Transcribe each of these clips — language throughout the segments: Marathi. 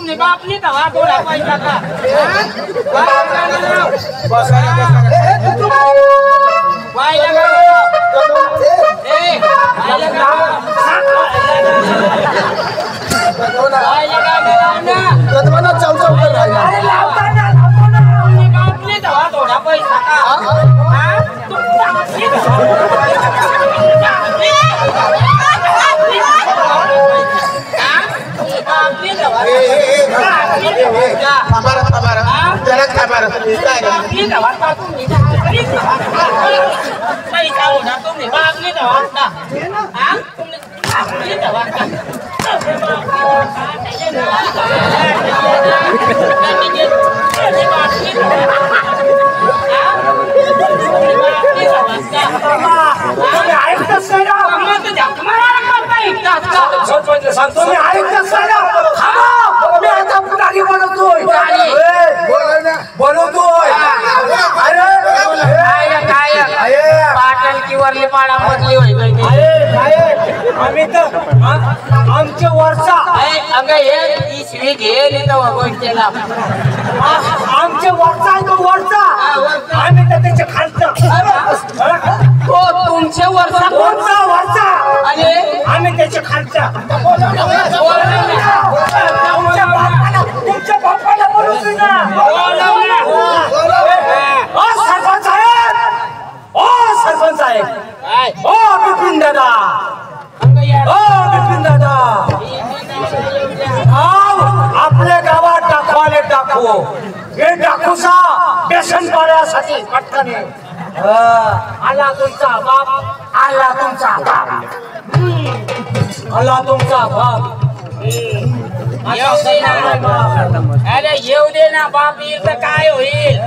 तुमने का अपनी दवा थोड़ा पैसा का भाई लगा भाई लगा कदमाना चाव चाव कर रहा है अरे लावता ना तुमने का अपनी दवा थोड़ा पैसा का हां वरली पाडा मधली होई गई आम्ही तर आमचे वर्षा अंग हे इसवी घेली तर गोष्टीला आमचे वर्षा तो वर्षा आम्ही तर त्याच्या खालचं हो तुमचे वर्षा कोणता वर्षा आणि आम्ही त्याच्या खालचा तुमच्या बापाला बोलू ना सरपंच साहेब ओ सरपंच साहेब ओ बिपिन दादा ओ बिपिन दादा आपल्या गावात टाकवाले टाकू हे टाकूसा बेसन पाण्यासाठी पटकने आला तुमचा बाप आला तुमचा बाप आला तुमचा बाप अरे येऊ दे ना बाप येईल तर काय होईल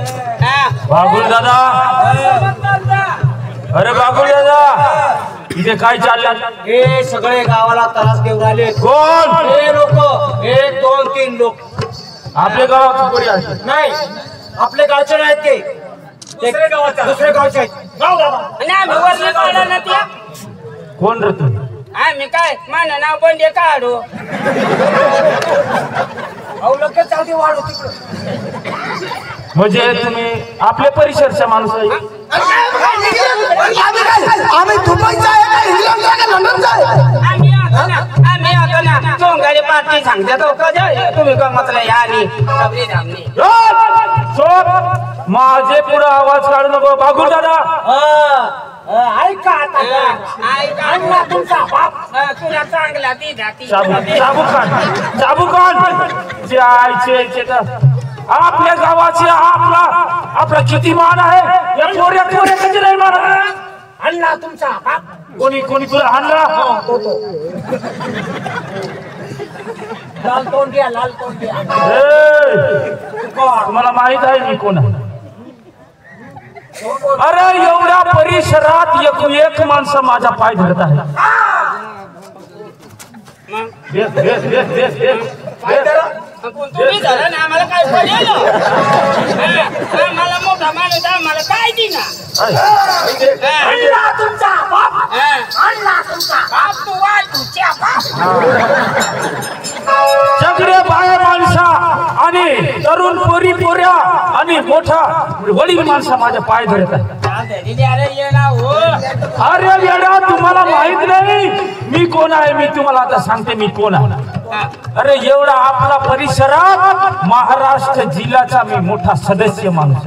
बाबुल दादा अरे बाबुल दादा इथे काय चाललं हे सगळे गावाला त्रास देऊन आले कोण हे लोक 1 2 3 लोक आपल्या गावात कोणी आहे नाही आपले गावचे नाहीत ते दुसरे गावचे आहेत गाव बाबा आणि आम्ही वरली पाडा ना त्या कोण रे तू आम्ही काय मान नाव बंडे काढू अहो लोक चालते वाढू तिकडं म्हणजे तुम्ही आपल्या परिसरचा माणूस आहे आम्ही दुबईचा आहे का इंग्लंडचा आहे का लंडनचा आहे आम्ही आता ना चोंगाडी पार्टी सांगते तो कधी तुम्ही का म्हटलं या आणि सबरी धामणी माझे पुढे आवाज काढू नको बाबुल दादा ऐका आता ऐका तुमचा बाप तुला चांगला ती जाती चाबू खान जायचे आपल्या गावाचे आपला किती मान आहे या पोऱ्या कधी नाही मान अण्णा तुमचा बाप कोणी तुला आणला लाल तोंड घ्या तुम्हाला माहित आहे मी कोण आहे अरे एवढ्या परिसरात एक माणसं माझा पाय धरत आहे तुम्ही धरा ना आम्हाला काय पडेल आम्हाला मोठा माणूस आम्हाला काय दिना तुमचा बाप तू वाय तुझ्या सगळे बाया माणसा आणि तरुण पोऱ्या आणि मोठा वडील माणसा माझ्या पाय धरत आहे अरे वेडा तुम्हाला माहित नाही मी कोण आहे मी तुम्हाला आता सांगते मी कोण आहे अरे एवढा आपला परिसरात महाराष्ट्र जिल्ह्याचा मी मोठा सदस्य माणूस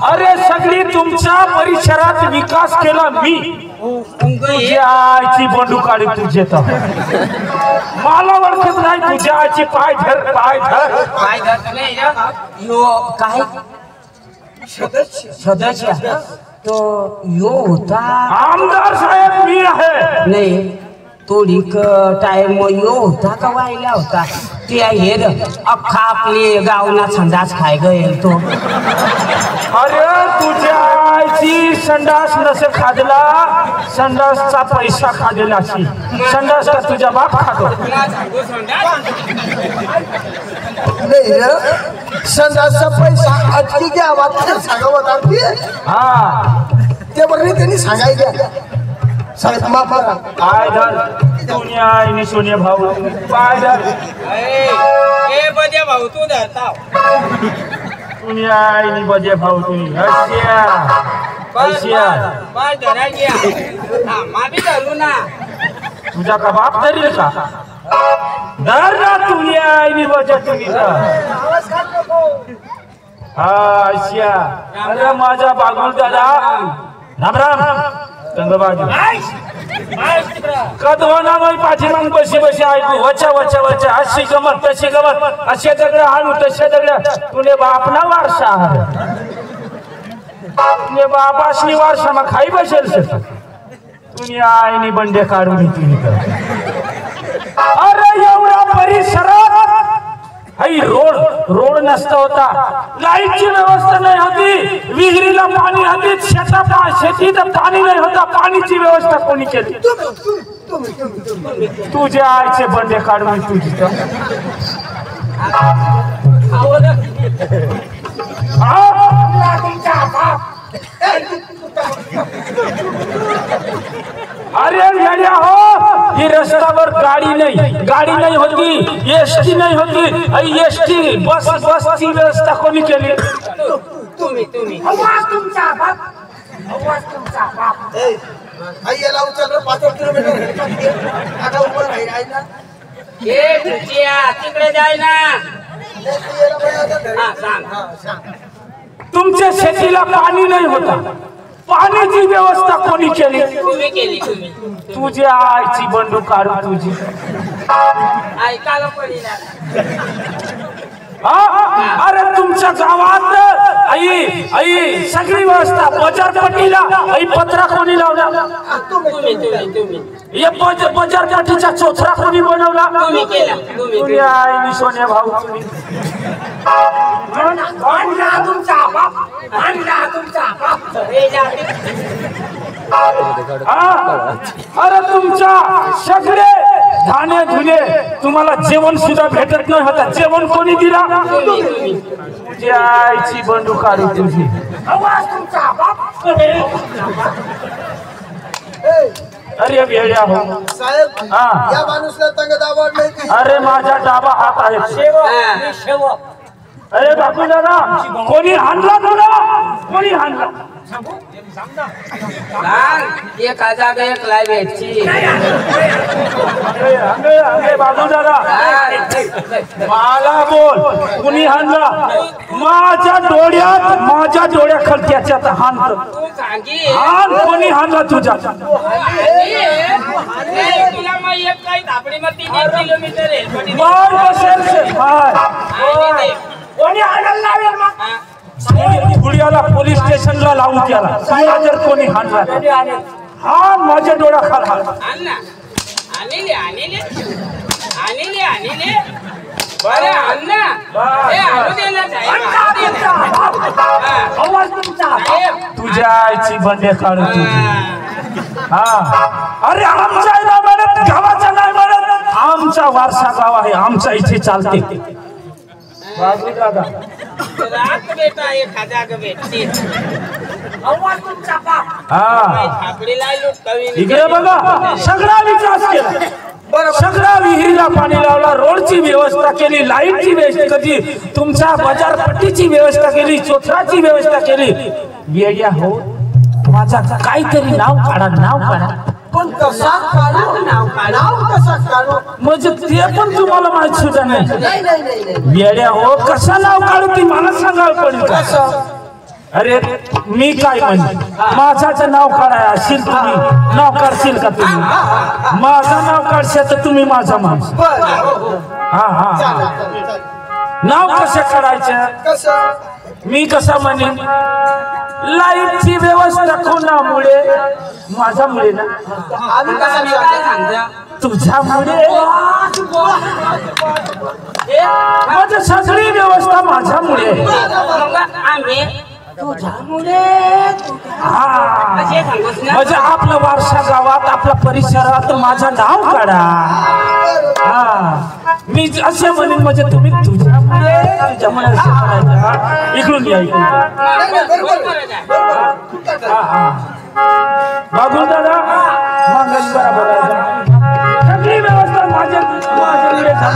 अरे सगळी तुमच्या परिसरात विकास केला मी तुझ्या आईची बंडू काढी तुझे तर मला ओळखत नाही तुझ्या आईची पाय धर काय सदस्य तो यो होता आमदार साहेब मी आहे नाही थोडी टाइम यो होता का व्हायला होता ते हे अख्खा आपले गावना संडास खाय गेल तो अरे तुझ्या आईची संडास नसे खाजला संडासचा पैसा खाजला संडास का तुझ्या बाप खातो संडासचा पैसा अटकी घ्यावा सांगावं हा ते बरोबर त्यांनी सांगायचं साहेब माफ करा काय धर दुनिया आणि सोनिया भाऊ पाय धर. ए बजे भाऊ तू धरता दुनिया आणि बजे भाऊ तुम्ही अश्या अश्या बस धरायची हा मामी धरू ना तुझा का बाप धरील का धर ना दुनिया आणि बजे तुम्ही हा अश्या. अरे माझा बागुल दादा राम राम गंगबाजू कदवाना बाई पाठीमाग बशी बशी ऐकू वचा वचा वचा अशी गमत तशी गमत असे दगड आणू तसे दगड तुने बापना वारसा तुने बापासनी वारसा मग खाई बसेल तुने आईनी बंडे काढून तुम्ही अरे एवढा परिसरात हाई रोड रोड नसता होता लाईटची व्यवस्था नाही होती विहिरीला पाणी होती शेतीत पाणी नाही होता पाणीची व्यवस्था कोणी केली तुझ्या आईचे बंडे काढून तुझी अरे येड्या हो ही रस्त्यावर गाडी नाही होती एसटी नाही होती एसटी बस बसची व्यवस्था कोणी केली तुम्ही आवाज तुमचा बाप आई याला उचल 5 किलोमीटर आता उभं राहील ना ए तुझ्या तिकडे जाय ना हा सांग तुमच्या शेतीला पाणी नाही होता पाण्याची व्यवस्था कोणी केली तुम्ही केली तुम्ही तुझ्या आईची बंडू काढू तुझी ऐकायला पडिला अरे तुमच्या गावात आई सगळी व्यवस्था बाजारपट्टीला आई पत्रा कोणी लावला तुम्ही हे बाजारपट्टीचा चोथरा कोणी बनवला तुम्ही केला तुम्ही आई सोन्या भाऊ तुम्ही अरे तुमच्या सगळे धाने धुले तुम्हाला जेवण सुद्धा भेटत नाही होता जेवण कोणी दिला तुझ्या आईची बंडू काढू तुझी आवाज तुमचा बाप अरे वेड्या हो साहेब या माणूसला तंगत आवडले की अरे माझा डाबा हात आहे शेवक अरे बापू दादा कोणी हाणला तुला कोणी हाणला सांग एक हजार एक लाय भेटची बाबू दादा मला बोल कुणी हाणला माझ्या डोळ्याखाली त्याच्यात हाण तू सांगी हाण कोणी हाणला तुझ्या तुला मग एक काही धापडी मग 3 किलोमीटर आहे मार बसेल कोणी हाणायला लावेल मग गुडियाला पोलीस स्टेशनला लावून त्याला तुला जर कोणी हाणला हा माझ्या डोळ्याखाली हाण आणले बरं अण्णा ए आणू दे ना आवाज तुमचा तुझ्या आईची बंडे काढू तुझी हा अरे आमचा नाही म्हणत गावाचा नाही म्हणत आमचा वारसा गाव आहे आमचा इथे चालते बाबू दादा रात बेटा एक हजार भेटची आवाज तुमचा बाप हा धापडी लायलो कवी इकडे बघा सगळा विकास केला सगळा विहिरीला पाणी लावला रोडची व्यवस्था केली लाईटची व्यवस्था केली तुमच्या बाजारपट्टीची व्यवस्था केली चोथराची व्यवस्था केली येड्या हो माझा काहीतरी नाव काढा पण कसा काढू नाव कसा काढू म्हणजे ते पण तुम्हाला माहित सुद्धा नाही नाही येड्या हो कसा नाव काढू ती मला सांगायला पडेल का अरे मी काय म्हणते माझाचं नाव काढाय असेल तुम्ही नाव काढशील का तुम्ही माझं नाव काढशाल तर तुम्ही माझा माणूस हा नाव कसं काढायचं कसं मी कसा म्हणेन लाईटची व्यवस्था कोणामुळे माझ्यामुळे ना आम्ही काय कसा सांगता तुझ्यामुळे माझी सगळी व्यवस्था माझ्यामुळे मग आम्ही म्हणजे आपलं वारसा गावात आपल्या परिसरात माझं नाव काढा मी असे म्हणेन म्हणजे तुम्ही तुझ्यामुळे असं म्हणायचं इकडून या बाबू दादा बरोबर अरे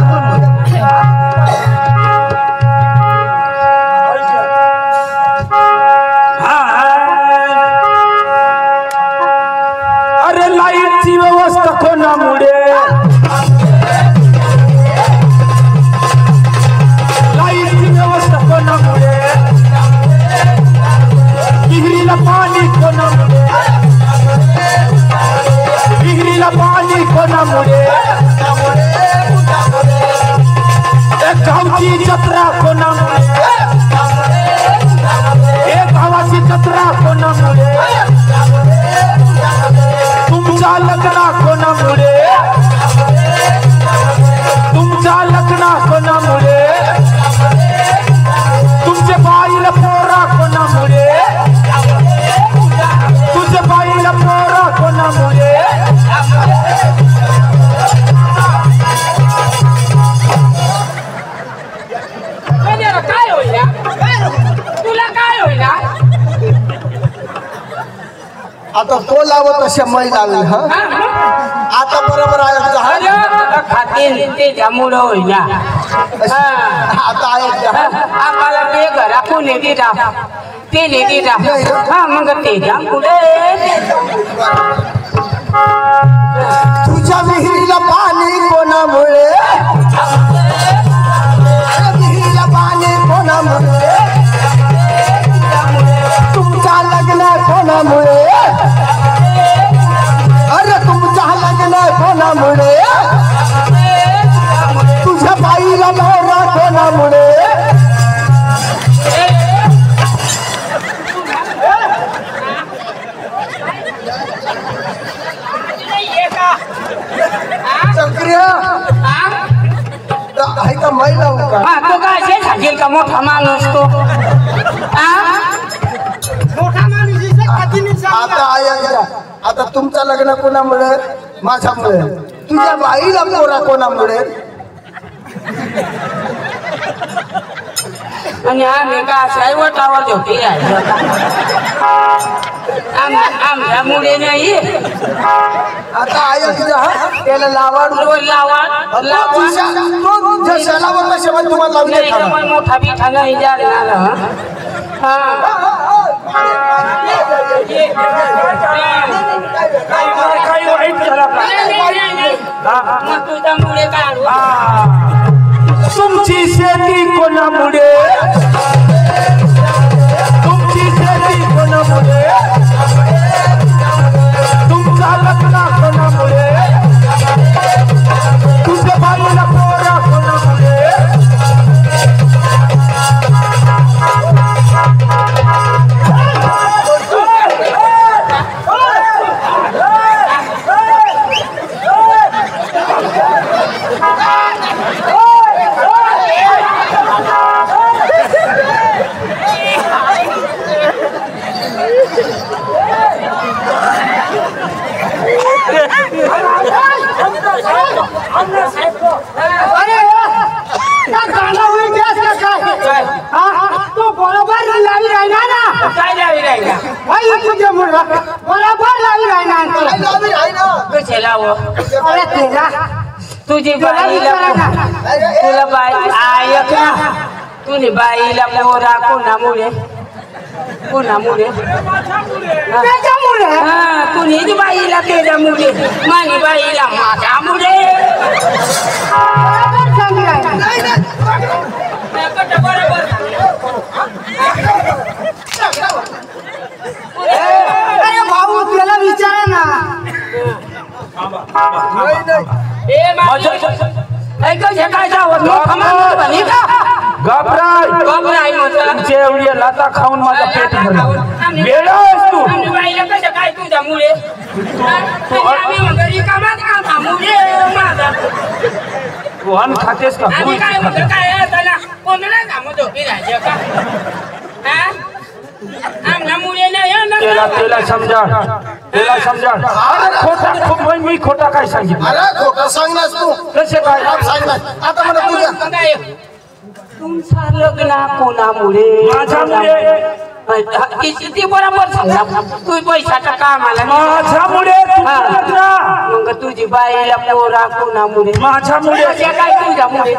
लाईटची व्यवस्था कोणामुळे विहिरीला पाणी कोणामुळे विहिरीला पाणी कोणामुळे एक गावची जत्रा कोणामुळे एक गावाची जत्रा कोणामुळे तुमचा लग्न कोणामुळे तुमचा लग्न कोणामुळे तुमच्या बाईला पोरा कोणामुळे तुझ्या बाईला पोरा कोणामुळे काय होईल तुला काय होईल आता तो लावत अशा मै लावेल हा आता बरोबर आहे खातील ते त्यामुळं होईल आता आहे आम्हाला ते घरा कोणी दिला ते नाही दिला हा मग ते पुढे तुझ्या विहिरीला पाणी कोणामुळे विहिरीला पाणी कोणामुळे तुमचा लग्न कोणामुळे अरे तुमचा लग्न कोणामुळे तुझ्या बाईला नवरा कोणामुळे चक्रिया आहे का महिला तो काय सांगेल का मोठा माणूस तो मोठा माणूस आता आहे आता तुमचं लग्न कोणामुळे माझ्यामुळे तुझ्या बाईला पोरा कोणामुळे आणि आम्ही का साईवटावर होते आमच्या मुळे नाही आता आहे त्याला लावाड तुम्हाला मोठा बिठा नाही जाणार काही वाईट झाला तुझ्या मुळे काढू तुमची शेती कोणामुळे तुमची शेती कोणामुळे तुमचा लग्न कोणामुळे तुझ्या बाईला पोरा कोणामुळे तो बरोबर लावी राहिला ना काय लावी राहिला तुझ्या मुला बरोबर लावी राहिला कसे लाव अरे तेला तुझी बाईला तुला बाई ऐक ना तुझी बाईला पोरा कोणामुळे कोणामुळे त्याच्यामुळे हा तुझी बाईला त्याच्यामुळे माझी बाईला माझ्यामुळे अरे भाऊ त्याला विचारा ना एवढी लाता खाऊन माझा पेट भरला वेळा आहेस तू काय तुझ्यामुळे तू अन्न खातेस का त्याला समजा अरे खोटा मी खोटा काय सांगितलं अरे खोटा सांगणार तू कसे काय सांगणार आता मला तुझ्या तुमचा लग्न कोणामुळे माझ्यामुळे ते बरोबर सांगा तू पैशाचा कामाला माझ्यामुळे तुझं लग्न मग तुझी बाईला पोरा कोणामुळे माझ्यामुळे कशा काय तुझ्यामुळे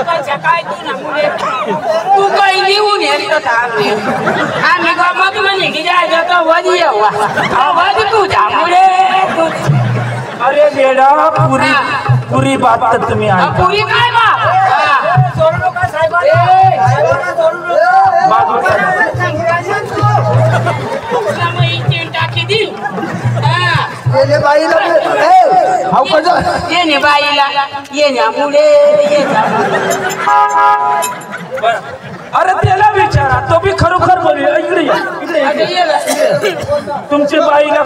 कशा काय तुझ्यामुळे तू काही लिहून येतो आम्ही गमत म्हणे की जायचं तर वधी आवाज तुझ्यामुळे अरे बेडा पुरी बात तर तुम्ही ऐका पुरी काय बाप येणे बाईला हाव कसं येणे बाईला येण्यामुळे अरे त्याला विचारा तो बी खरोखर बोल इकडे इकडे तुमच्या बाईला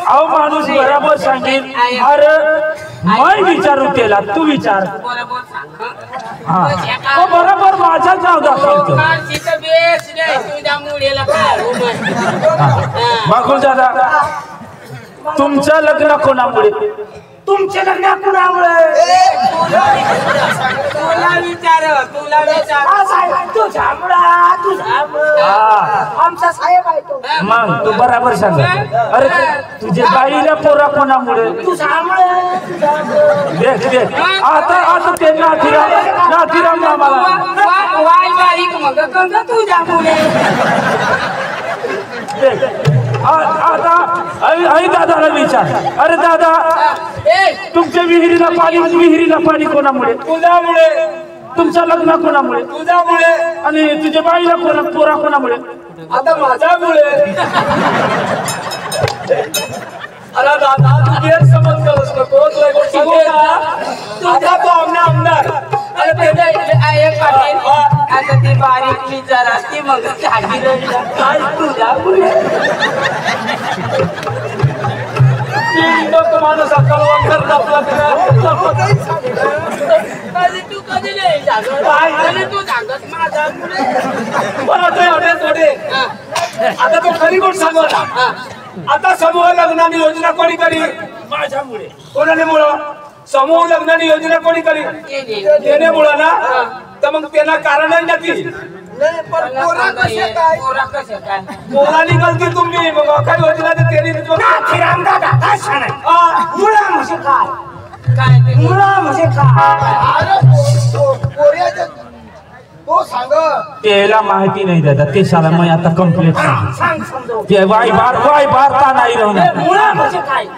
अहो माणूस बरोबर सांगेल अरे मैं विचारू त्याला तू विचार हा तो बरोबर माझ्याच नाव दाखवतो बाकू दादा तुमचं लग्न कोणामुळे तुमचे लग्न कोणामुळे तुला विचार आमचा साहेब आहे तो मग तू बरोबर सांग अरे तुझ्या बाईला पोरा कोणामुळे देख देख आता ते नाथीराम मामाला वाय बारीक मग गंग तुझ्यामुळे आता आई दादाला विचार अरे दादा तुमच्या विहिरीला पाणी कोणामुळे तुझ्यामुळे तुमचं लग्न कोणामुळे तुझ्यामुळे आणि तुझ्या बाईला पोरा कोणामुळे आता माझ्यामुळे अरे दादा तू गैर समज करस नको तुझा तो आमदार अरे आता ती बारीक विचार असते मग काय तुझ्यामुळे माणूस तू कधी नाही तू सांगत आता तो खरी गोष्ट सांगला आता समूह लग्नाची योजना कोणी करी माझ्यामुळे कोणाने मुळे समूह लग्नाची योजना कोणी करी देण्यामुळे ना तर मग त्यांना कारण नाही पोराली गलती तुम्ही मग अखाडी योजना त्यांनी त्याला माहिती नाही दादा ते शाळा मग आता कंप्लीट ते वाय बारता नाही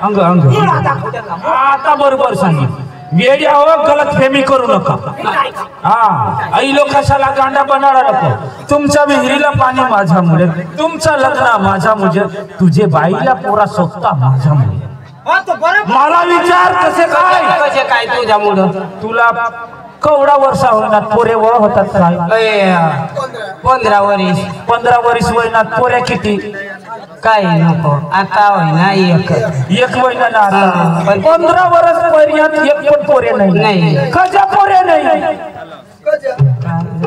अंग अंग आता बरोबर सांगितलं वेळी गलत फेमी करू नका हा आई लोक कशाला गांडा बनवणार नको तुमच्या विहिरीला पाणी माझ्यामुळे तुमचं लग्न माझ्यामुळे तुझे बाईला पोरा सोबता माझ्यामुळे मला विचार कसे काय तुझ्यामुळं तुला कवडा वर्षा होईनात पोरे वळ होतात काय 15 वर्ष वयनात पोऱ्या किती काय नको आता होईना एक महिना ना आता 15 वर्ष पर्यंत एक पण पोरे नाही कशा पोरे नाही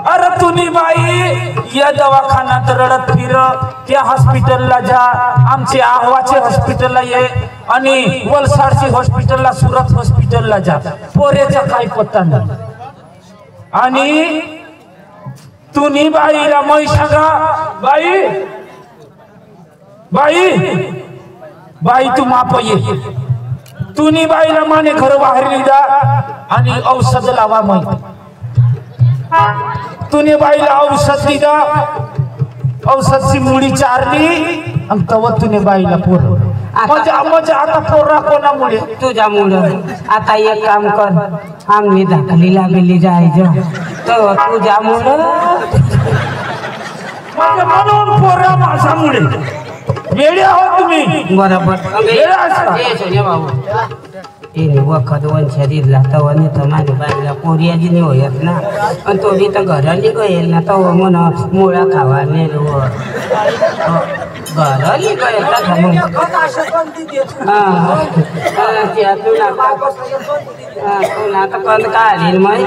अरे तुम्ही बाई या दवाखान्यात रडत फिर त्या हॉस्पिटलला जा आमचे आव्हाचे हॉस्पिटलला ये आणि वलसाडची हॉस्पिटलला सुरत हॉस्पिटलला जा पोरेचा काही पत्ता नाही आणि तुम्ही बाईला मै सांगा बाई तू माप ये तुम्ही बाईला माने घर बाहेर जा आणि औषध लावा मग तुम्ही बाईला औषध दिला औषधची मुळी चारली आणि तव तुम्ही बाईला पोर म्हणजे आता पोरा कोणामुळे तुझ्यामुळं आता एक काम कर आम्ही दाखली लागली जायचं तर तुझ्यामुळं म्हणजे म्हणून पोरा माझ्यामुळे वेळे आहोत तुम्ही बरोबर बाबू तिने वखत वंशा दिला तव नाही तर माझ्या बाईला पोरियाची नाही होत ना आणि तो बी तर घराली गયેल ना तव म्हण मुळा खावा नेलो घराली गયેल तुला तर कंद काढील मग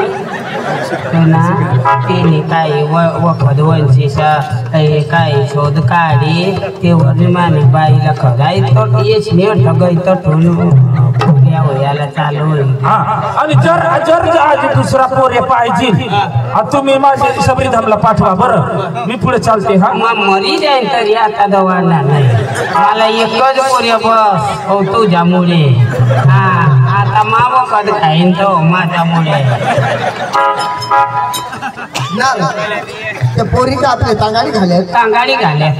पुन्हा तिने काही वखत वंशीचा काही शोध काढी तेव्हा मी माझ्या बाईला खराय तर येच नाही गई तर ठेवून पोऱ्या होयाला चालू होईल. हा आणि जर जर आज दुसरा पोरे पाहिजे तुम्ही माझ्या सबरीधामला पाठवा बरं मी पुढे चालते. हा मग मरी जाईल तरी आता दवाडणार नाही. मला एकच पोऱ्या बस हो तुझ्यामुळे. हा आता मावा कद खाईन तो माझ्यामुळे. ना त्या पोरी का आपले तांगाडी घाल्यात कांगाडी घाल्या.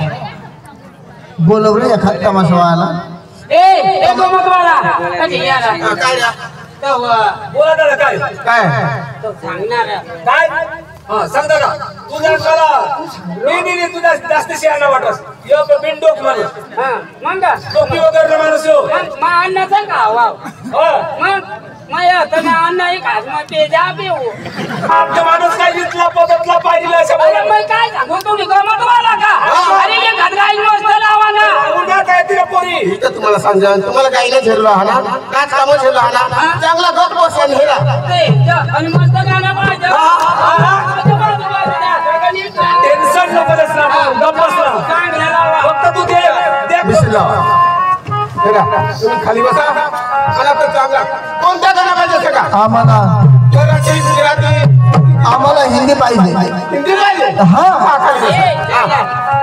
बोलवलं एखाद तमाशा व्हायला. ए गोमतवाला बोला दादा काय काय सांगणार काय हा सांग दादा तुझा कला नाही तुझा जास्त शहाणा वाटस एक बिनडोक माणूस मग टोपी वगैरे माणूस हो मग अन्नाचा का वाव मग माया तुम्ही अन्न एक आज मग ते जा पिऊ. आमचा माणूस काय जितला पदतला पाहिजे असं अरे मग काय सांगू तुम्ही गोमतवाला का. अरे हे घातगाई मस्त लावा ना. उन्हा काय तिला पोरी इथं तुम्हाला सांगा तुम्हाला काही नाही झेललो हा ना काच कामं झेललो हा ना चांगला गप बसून हेला आणि मस्त गाणं पाहिजे. टेन्शन नको बसला चांगला लावा. फक्त तू दे बिस्मिल्लाह हेला तुम्ही खाली बसा. मला तर चांगला कोणत्या गाणं पाहिजे का आम्हाला मराठी गुजराती आम्हाला हिंदी पाहिजे. हिंदी पाहिजे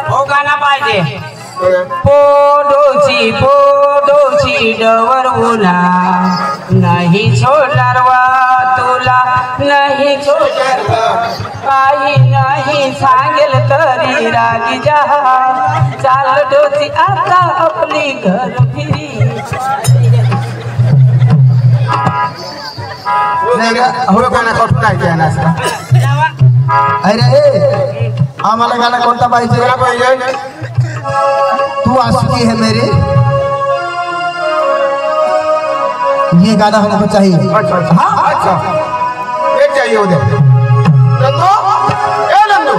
हो गाणं पाहिजे. पोडोची डवर उला नाही सोडणार वा तुला नाही सोडणार. काही नाही सांगेल तरी रागी जा चाल डोची आता आपली घर फिरी. अरे आम्हाला गाणं कोणता पाहिजे. तू आशिकी है मेरी ये गाना हमको चाहिए. हाँ अच्छा ये चाहिए उधर नंदू ए नंदू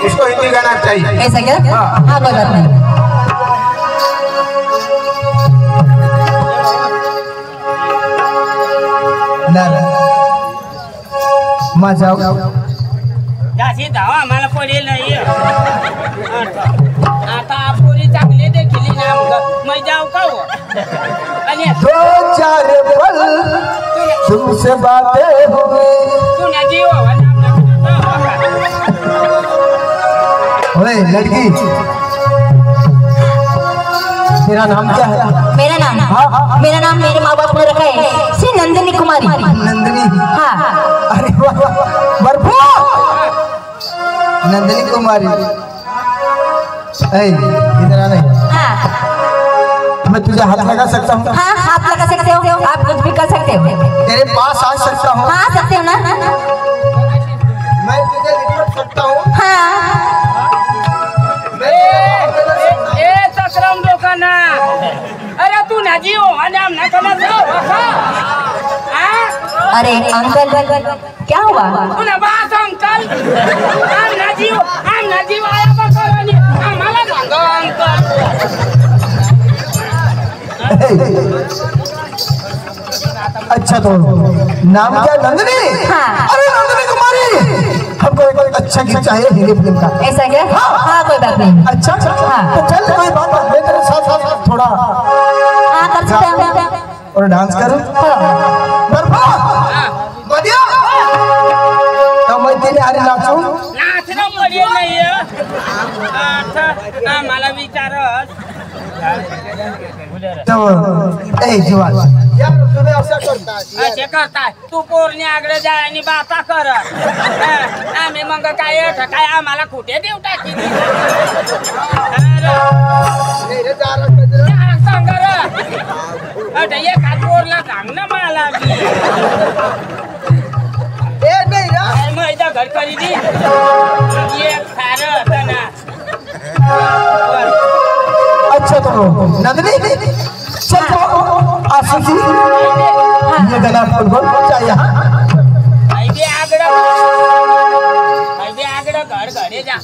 इसको हिंदी गाना चाहिए. ऐसा क्या हाँ कोई बात नहीं. माझा दासी धावा आम्हाला पडेल नाही. आता पोरी चांगले देखील ना मग जाऊ का हो. आणि दो चार पल तुमसे बातें हुई. तुझ्या जीव ओए लड़की तेरा नाम क्या है. मेरा नाम मेरे माँ बाप ने रखा है श्री नंदिनी कुमारी. नंदिनी. हाँ अरे वाह बर्फू नंदिनी कुमारी. इधर आ नहीं. हाँ मैं तुझे हाथ लगा सकता हूँ. हाँ हाथ लगा सकते हो. आप कुछ भी कर सकते हो. तेरे पास आ सकता हूँ. हाँ आ सकते हो ना. मैं तुझे लिपट सकता हूँ. हाँ ससरम लोकांना. अरे तू ना जीव आणि आमना कमर अरे अंकल क्या हुआ. तुला बास अंकल आमना जीव आया बघ आणि आम्हाला सांग अंकल. अच्छा तो नाम क्या नंदिनी. हाँ अरे नंदिनी कुमारी हमको एक अच्छा गीत चाहिए हिंदी फिल्म का. ऐसा क्या हाँ कोई बात नहीं. अच्छा हाँ. तो चल कोई बात नहीं मैं तेरे साथ थोड़ा हाँ कर सकते हो. और डांस करूं. बर्फा बढ़िया तो मैं तेरे आरे नाचूं. नाचणं पडेल नाही. आता आम्हाला विचारत तो ए जीवन यार तुम्ही असं करता. असे करताय. तू पोरणी आगळे जाय आणि बाता कर. आम्ही मग काय आम्हाला कुठे देऊ टाकी. सांग एखाद पोरला सांग ना मला. मैदा घर करी दी एक सारं ना. अच्छा तो नंदिनी चल तो आशिकी ये गाना फुटबॉल चाहिए. आगड़ घर घरे जा.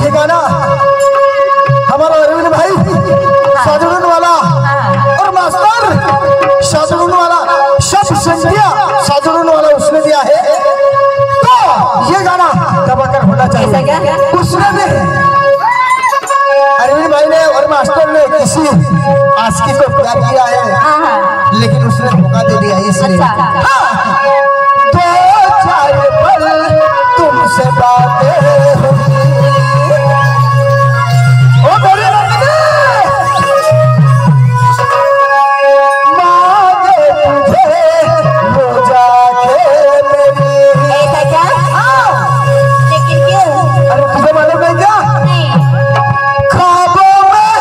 ये गाना हमारा अरविंद भाई साजन वाला और मास्टर साजन वाला सब संज्ञा साजन वाला उसने दिया है, तो ये गाना दबाकर होना चाहिए। उसने भी अरविंद भाई ने और मास्टर ने किसी आशिकी को प्यार किया है, लेकिन उसने धोखा दे दिया इसलिए। दो चार पल तुमसे बातें ओ बोले मांगे तुझे वो जाके मेरी। ऐसा क्या? लेकिन क्यों? अरे तुझे मालूम नहीं क्या? ख्वाबों में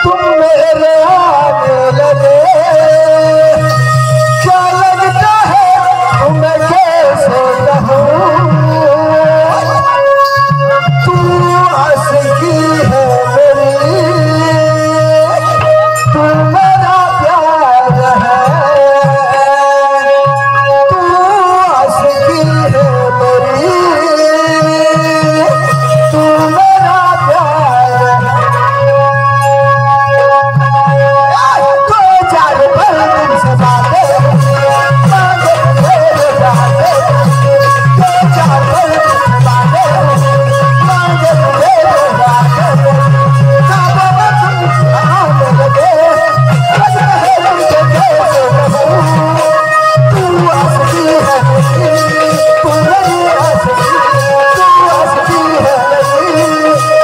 तुम मेरे आने लगे, क्या लगता है तुम्हें कैसे कहूँ, तू आशिकी है मेरी, तू मेरा प्यार है, तू आशिकी है मेरी, तू मेरा प्यार है। दो चार पल तुमसे बातें मांगे मेरे जाते, दो चार पल तुमसे बातें मांगे मेरे जाते, ख्वाबों में तुम आने लगे, लग रहे तुमसे कैसे कहूँ, तू आशिकी है मेरी, तू मेरी आशिकी, तू आशिकी है मेरी,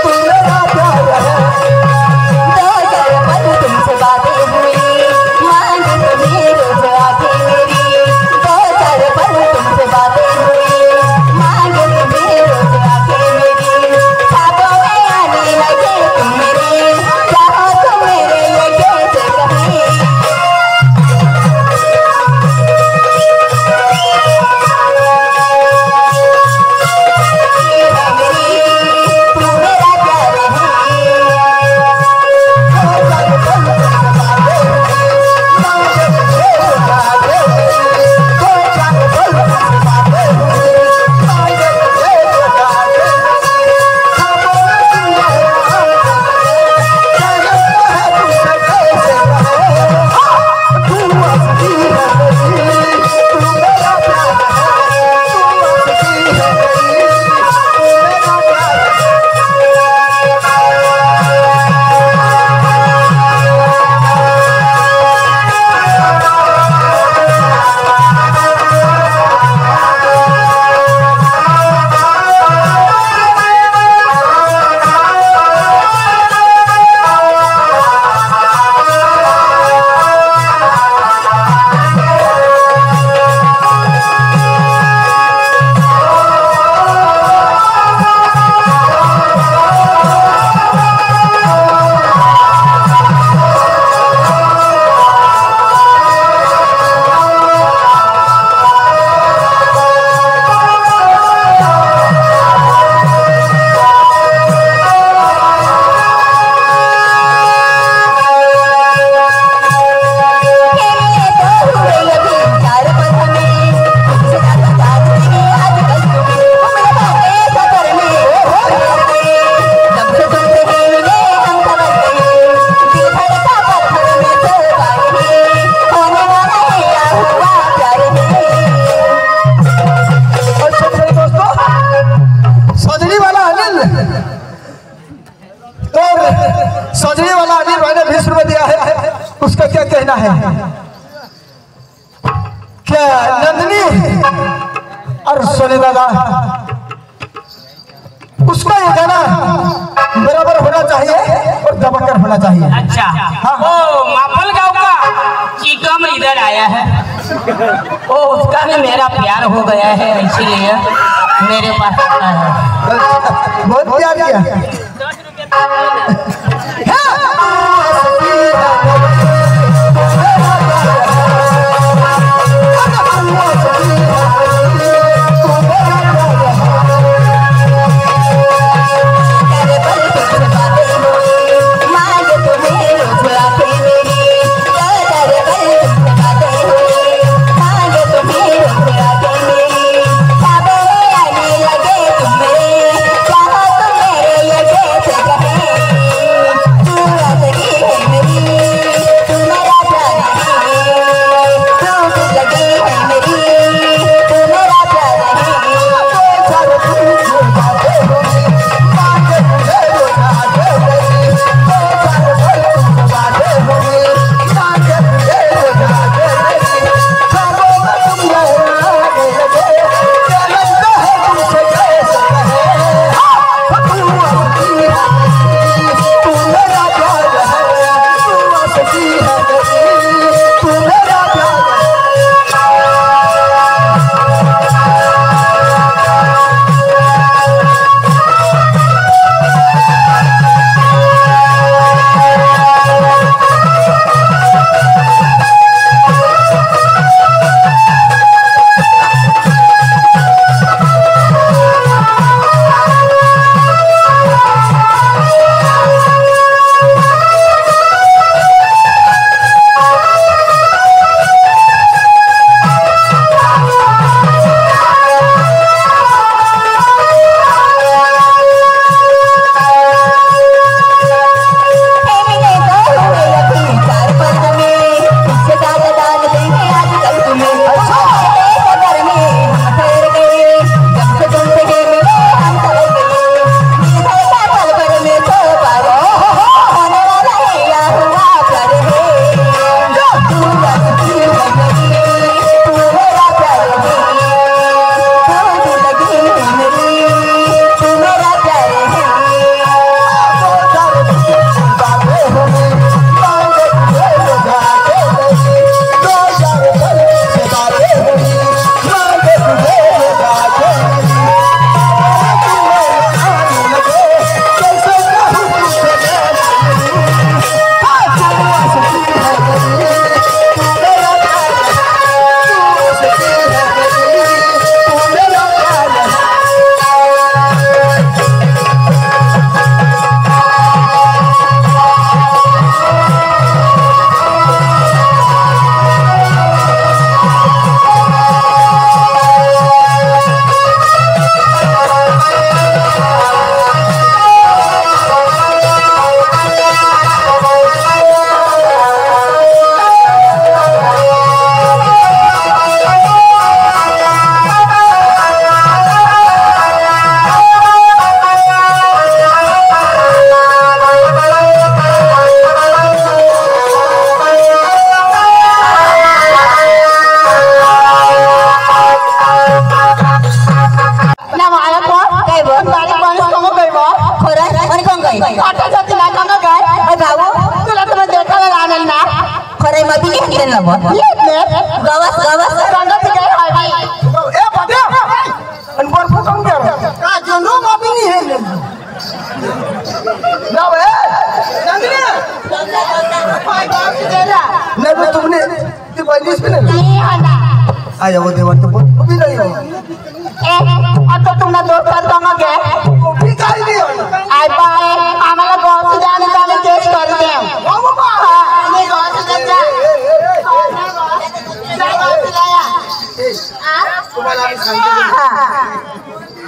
तू मेरा प्यार है। दो चार पल तुमसे बातें हुई, मांगे तुम्हें रोज आके मेरी। दो चार पल तुमसे बातें हुई, मांगे तुम्हें रोज आके मेरी। ख्वाबों में आने लगे तुम मेरे, चाहो तुम मेरे ये कैसे कहें। तू मेरा प्यार है। सजनी वाला अनिल, तो सजनी वाला अनिल भाई ने 20 रुपए दिया है, उसका क्या कहना है? क्या नंदनी और सोने दादा उसका ये गाना बराबर होना चाहिए और दबाकर होना चाहिए। अच्छा हाँ। ओ मापल गांव का चिकम इधर आया है, ओ उसका भी मेरा प्यार हो गया है, इसीलिए मेरे पास आता है। बहुत प्यार किया। ख्वाबों में आने लगे तुम मेरे, चाहो तुम मेरे ये गई काटा जाती ना गंगा गए भाऊ तुला तुम्ही देखायला आणेल ना खरे मध्ये घेतले ना बघ गवस गवस रंगाची काय हवी ए बड्या आणि बर्फ कम कर का जनरो मापी नहीं है ना बे नंदिनी नहीं तो तुमने ती बंदिश भी नहीं आया वो देवा तो वो भी नहीं हो ए आता तुम्हाला दोस्तार गंगा गए वो भी काही नहीं हो आय बाय आम्हाला गाव जाने जाने केस कर दे बाबा मी गाव जा तुम्हाला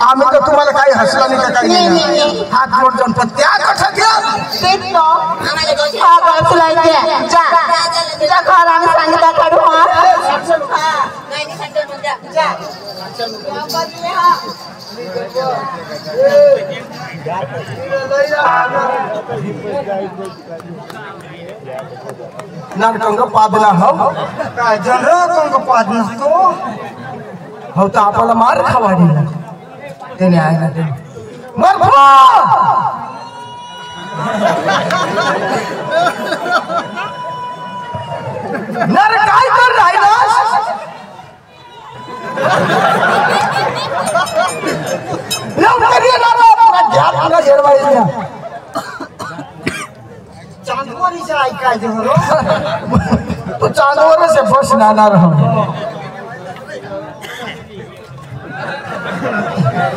आम्ही तर तुम्हाला काही हसला नाही का काही नाही हात जोड जाऊन पण त्या कथा घ्या तेच तो हा गाव लायते जा घर आम्ही सांगितलं काढू हा नाही सांगते म्हणजे जा नाटकंग पादना हो काय जनरंग पादना तो हो तर आपल्याला मार खावाडी त्याने आहे ना ते मर नर काय कर राहिलास लवकर ये ना आपला घ्या तुला जेरवायला चांदवरीचं ऐकायचं बरोबर तू चांदवरच आहे बस नाणार हो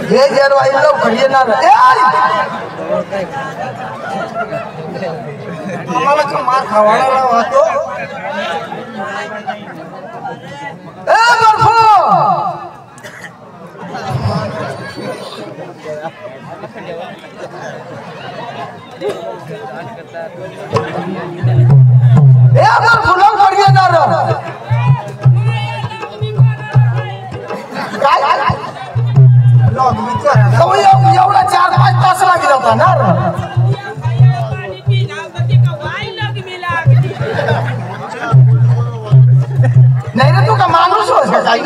हे जेरवाई लवकर येणार आम्हाला का मार खावायला वाटतो ए बर्फो फुलं पड येणार एवढा 4-5 तास लागेल होता ना नाही रे तू का माणूस होस का काही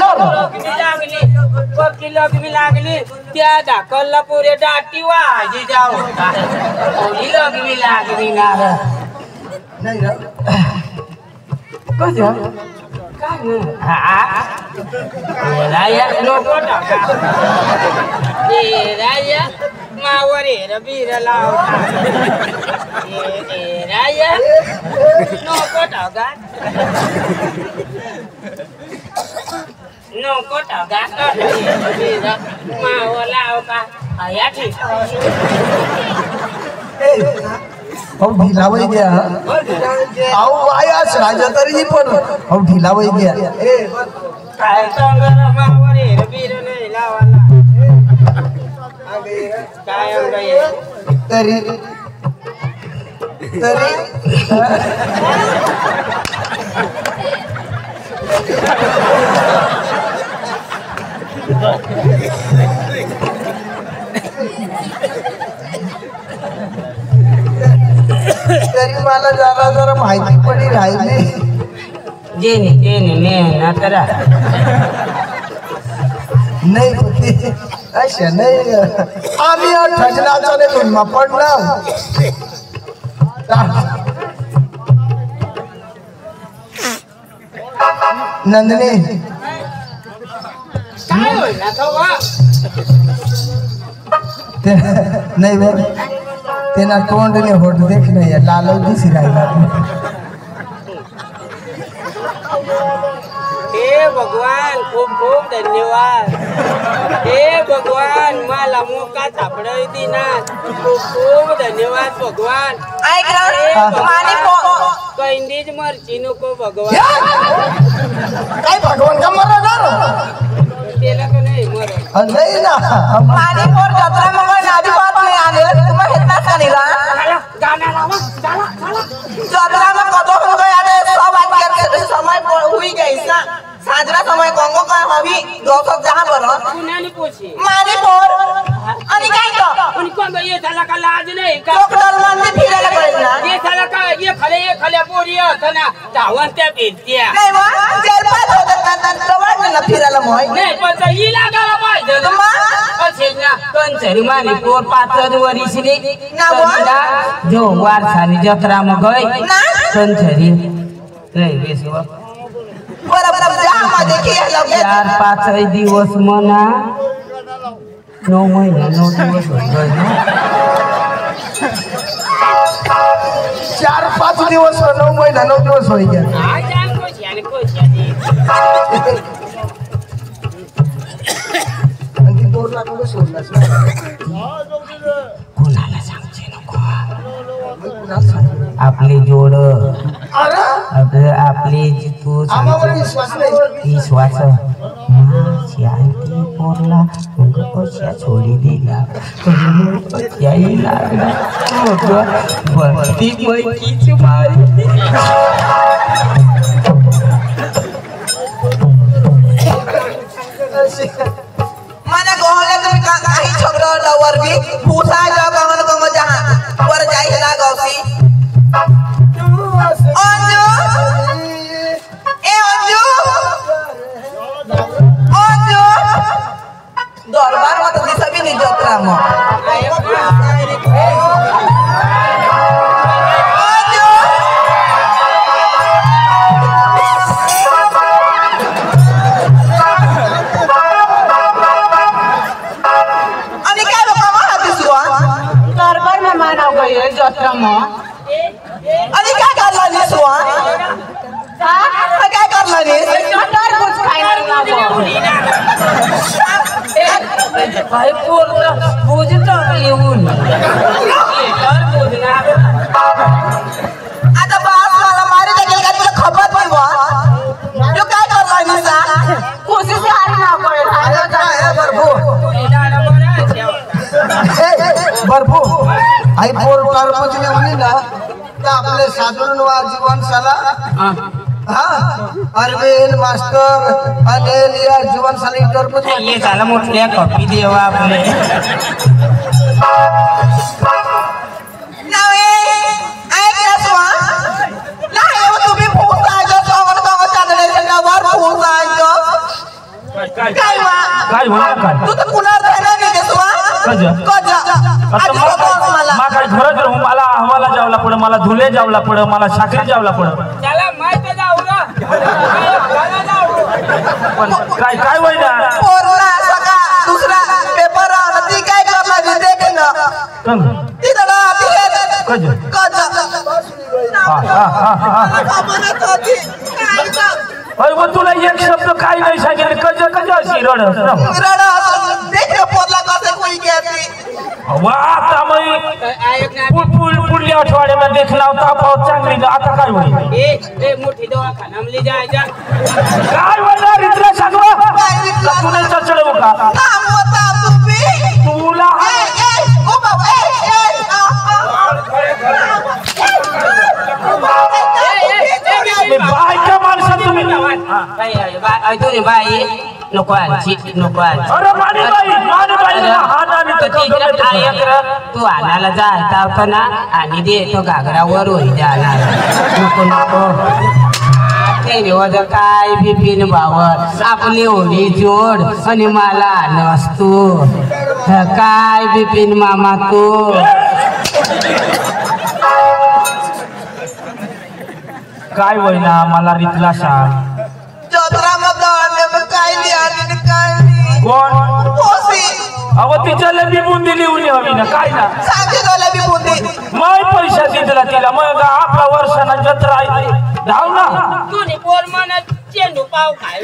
लागली त्या ढाकलला पुरे दाटी वाजी जाऊ लगवी लागली ना नाही रे राया नको टाका राया मावर बीर लावता राया नको टाका नको टाका मावर लावता या ठीक अहो ढिलावई घ्या अहो वायास राजा तरी पण अहो ढिलावई घ्या काय सांगणार मावर बीर नाही लावाला काय अंग तरी तरी मला जरा माहिती पडी राहिली जेने मेहनत करा नाही होती अशा नाही आम्ही ठजनाचा नाही मग पडला नंदिनी काय होईल ना नाही बे तेना तोंड ने होट देख नहीं लालो दिस राहिला हे भगवान खूप खूप धन्यवाद हे भगवान मला मोका सापडई दिना खूप खूप धन्यवाद भगवान ऐक रे माने कैंदीच मरची नको भगवान काय भगवान का मरणार त्याला का नाही मरत नाही ना माने पोर जत्रा मग नादी बात नाही आले तुम्हाला हेतना सांगितला गाना लावा चला जत्रा में कदो हो गया रे सब आज के समय हुई गई सा साजरा समय गंगो का हवी दोस्त जहां पर पुण्याने पोची माने पोर आणि काय तो उनको ये साला का लाज नहीं का डॉक्टर मन में फिरायला पडेल ना ये साला का ये खले पोरी होता ना धावन त्या भेटत्या नाही वा जरपात होत ना जवळ ना फिरायला मोय नाही पण ही लागायला पाहिजे तुम्हा असेल ना कंचरी माने पोर 5 वर्षनी जो वारसानी जत्रा में गई कंचरी रे बेसवा बराबर जा मा देखी 4-5 दिवस मना 9 महिना 9 दिवस हो गए 4-5 दिवस 9 महिना 9 दिवस हो गया आणि बोरला नको सोडलास ना कोणाला सांगचे नको आपले जोड आपले तू आम्हावर विश्वास नाही विश्वास शांती पोरला मग कशा छोडी दिला यायला लागला भरती पैकीच मारी माने गोहले तुम काही झगड़ा लवर भी पूछा जा कमन कम जहां पर जाइला गौसी अंजू ए अंजू अंजू दरबार मत दिसा भी नहीं जत्रा में जत्रा में अरे क्या कर लानी सुआ क्या कर लानी मटर कुछ खाइना भाई पोरला बुझता येऊन आता बास वाला मारे देखील का तुला खबर नाही वा जो काय कर लानी सा कोशिश हारी ना पड़े बरफू आई पोर टरबूज ने म्हणे ना तर आपले साधारण जीवन साला अरविंद मास्टर अनिल या जीवन साला टरबूज ये झाला मोठल्या कॉपी देवा आपले नावे ऐक ना सुआ नाही वो तुम्ही पोहोचाय जो सोवर गाव चांदणे संगावर पोहोचाय जो काय वा काय होणार काय तू तर कुणावर राहणार नाही के सुआ कज आता मला काय घरात राहून मला हवाला जावला पड मला धुले जावला पड मला साखरी जावला पड त्याला माहिती जाऊ ना पण काय काय होईना पोरला सका दुसरा पेपर आला ती काय करणार देख ना कंग ती दडा ती कज कज हा म्हणत होती काय का अरे मग तुला एक शब्द काय नाही सांगितलं कज कज अशी रड रडा देख पोरला कसे कोई कहती वा आता मग पुढल्या आठवड्यामध्ये देखला होता पाऊस चांगली आता काय होईल मोठी दवाखाना आमली जायच्या काय होणार इथला सांगवा तुला चढवू का काम होता तुम्ही तुला ओ बाबा बायका माणसं तुम्ही बाई नको आजी नको आजी अरे मानेबाई हा नामी तर तू आणायला जायचा होता ना आणि दे तो घागरावर होई जाणार नको नको वज काय बिपिन भावर आपली होळी जोड आणि मला नसतो काय बिपिन मामा तू काय होईना मला रितला सांग जत्रा मध्ये काय लिहाली काय कोण पोसी अहो तिच्या लबी बुंदी लिहून हवी ना काय ना सांगे गोला बी बोलते मग पैसा दिला तिला मग आपला वर्षाला जत्रा आहे धाव ना तुझी पोर म्हणत चेंडू पाव खाय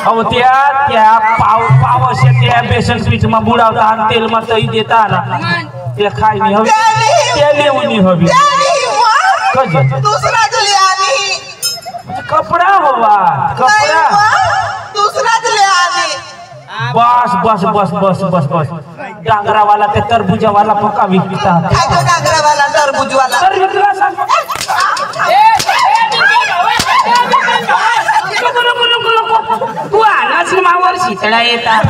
अहो त्या पाव असे त्या बेसन पीठ मा बुडावता आणि तेल मा तई देता ना ते खाय नाही हवी ते लिहून हवी दूसरा जो लिहानी कपडा हवा कपडा दूसरा जो लिहानी बस बस बस बस बस बस डांगरावाला ते तरबुजावाला पक्का विकता काय तो डांगरावाला टरबूजवाला तर विकला सांग तू आलाच मावर शितळा येतात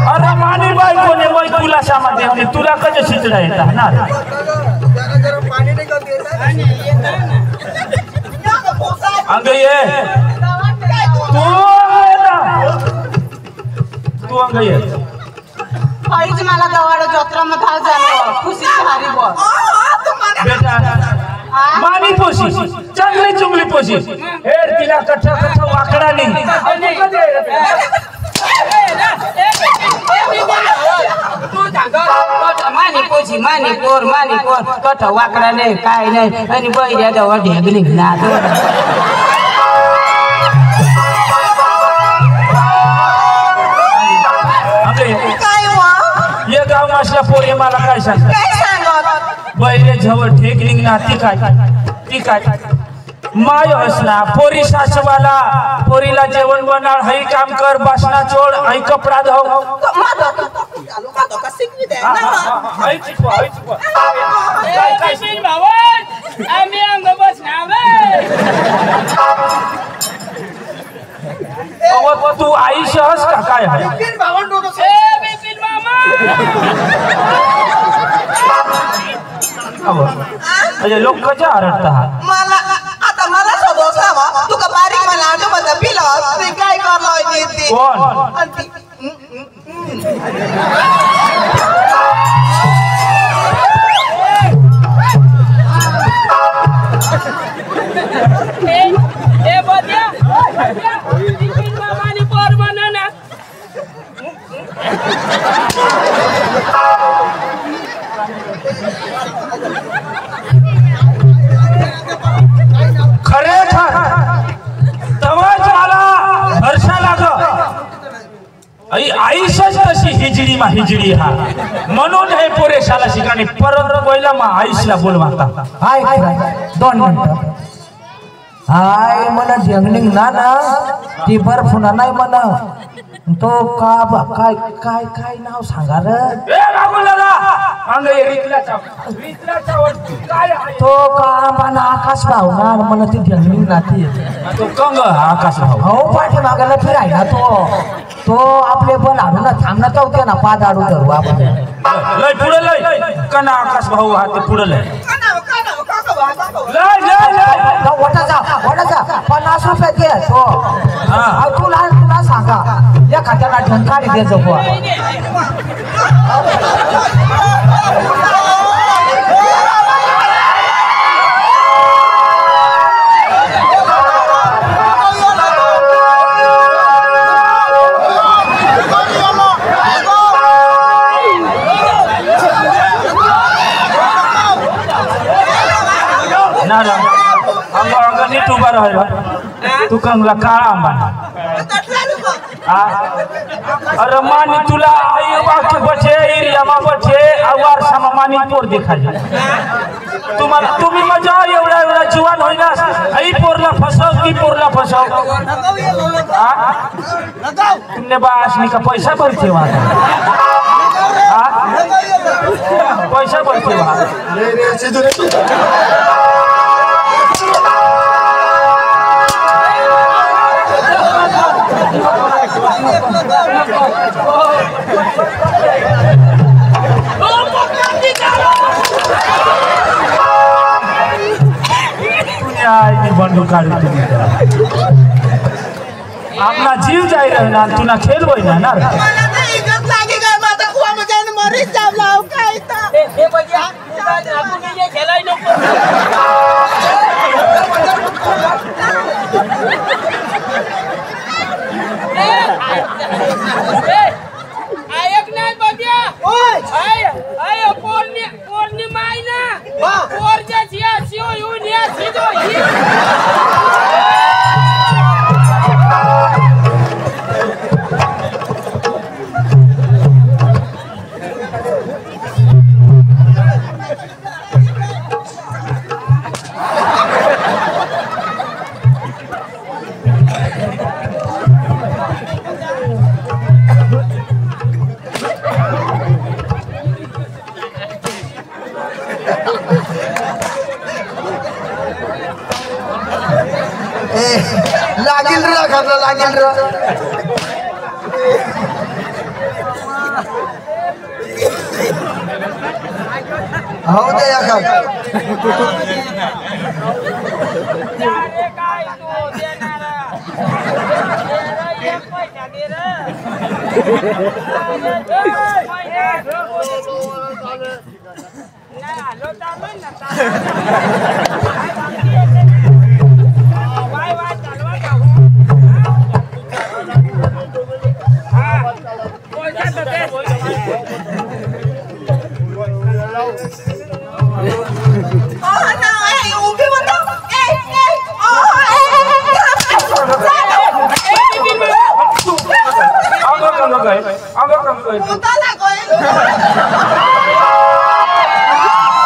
अरे माने बायकोने मग तुला सामध्ये आणि तुला कसे शितडा येतात ना अंग ये तू अंग ये आईच मला गवाड जत्रा मध्ये धाव झालो खुशी झाली बो बेटा मानी पोशी चांगली चुंगली पोशी हे तिला कठ्ठा कठ्ठा वाकडा नाही मानी पोर कठ्ठा वाकडा नाही काय नाही आणि बैऱ्या जवळ ढेगली ना ये गाव मासल्या पोरी मला काय सांगतात बैरे जवळ ढेग निघणार ती काय माय हसना पोरी सासवाला पोरीला जेवण बनाळ हई काम कर बसना चोड हई कपडा धव तू आई सहस का काय म्हणजे लोक कशा आरडतात मला आता मला शोधो सावा तू का बारीक मला आजोबाचा पिलास ते काय करलोय ती कोण ए बदिया बिपिन मामानी पोर बनना खरे तवाच मला हर्षा लाग आईशच तशी हिजडी हा म्हणून हे पोरेशाला शिकाणी परत पहिला मा आईशला बोलवाता हाय 2 मिनिटं हाय मला जंगलिंग ना ती बर्फ ना नाही म्हणा तो काय काय काय नाव सांगा रे ए राहुल दादा अंग रितलाचा काय तो का मला आकाश भाऊ ना मला ती जंगलिंग नाती तो कंग आकाश भाऊ हो पाठी मागायला फिराय ना तो आपले बल आणू ना थांबना चौथे ना पाद आडू धरू आपण लय पुढे लय कना आकाश भाऊ हा ते पुढे लय वटा जा 50 रुपये दे तो तुला सांगा या खात्याला ढंकाडी दे जो नीट उभा राहिला तू कंगला काळा आंबा अरे मानी तुला आई वाक्य बचे एरियामा बचे आवार समा मानी पोर दिखाली तुम्हाला तुम्ही मजा एवढा जीवन होईना आई पोरला फसव की पोरला फसव तुमने बासनी का पैसा भरते वहां पैसा भरते वहां बंडू काढू आपला जीव जाई ना तुला खेळ होई ना लागेल हो दे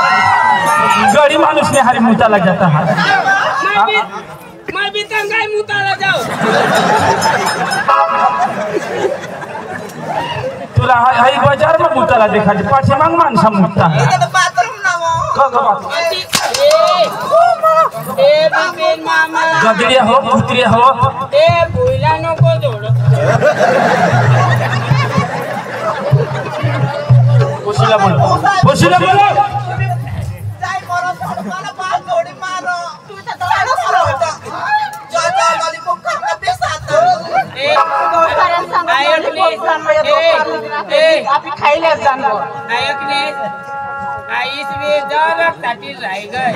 गड़ी मानुष ने हरी मुता लग जाता है मैं भी तंगाई मुताला जाओ तुला हाई बाजार में मुताला देखा पाठे मांग माणसा मुता है बाथरूम ना वो ए बिपिन मामा गदड़िया हो कुतरिया हो ए भूला नको जोडो पोशीला बोलो पोशीला बोलो जाय मरो मला बात थोडी मारो तू तर तोडा करो जा जा वाली पोखा का बेसात ए आपण खायला जाणो नायकने आईस वे जरक साठी राय गय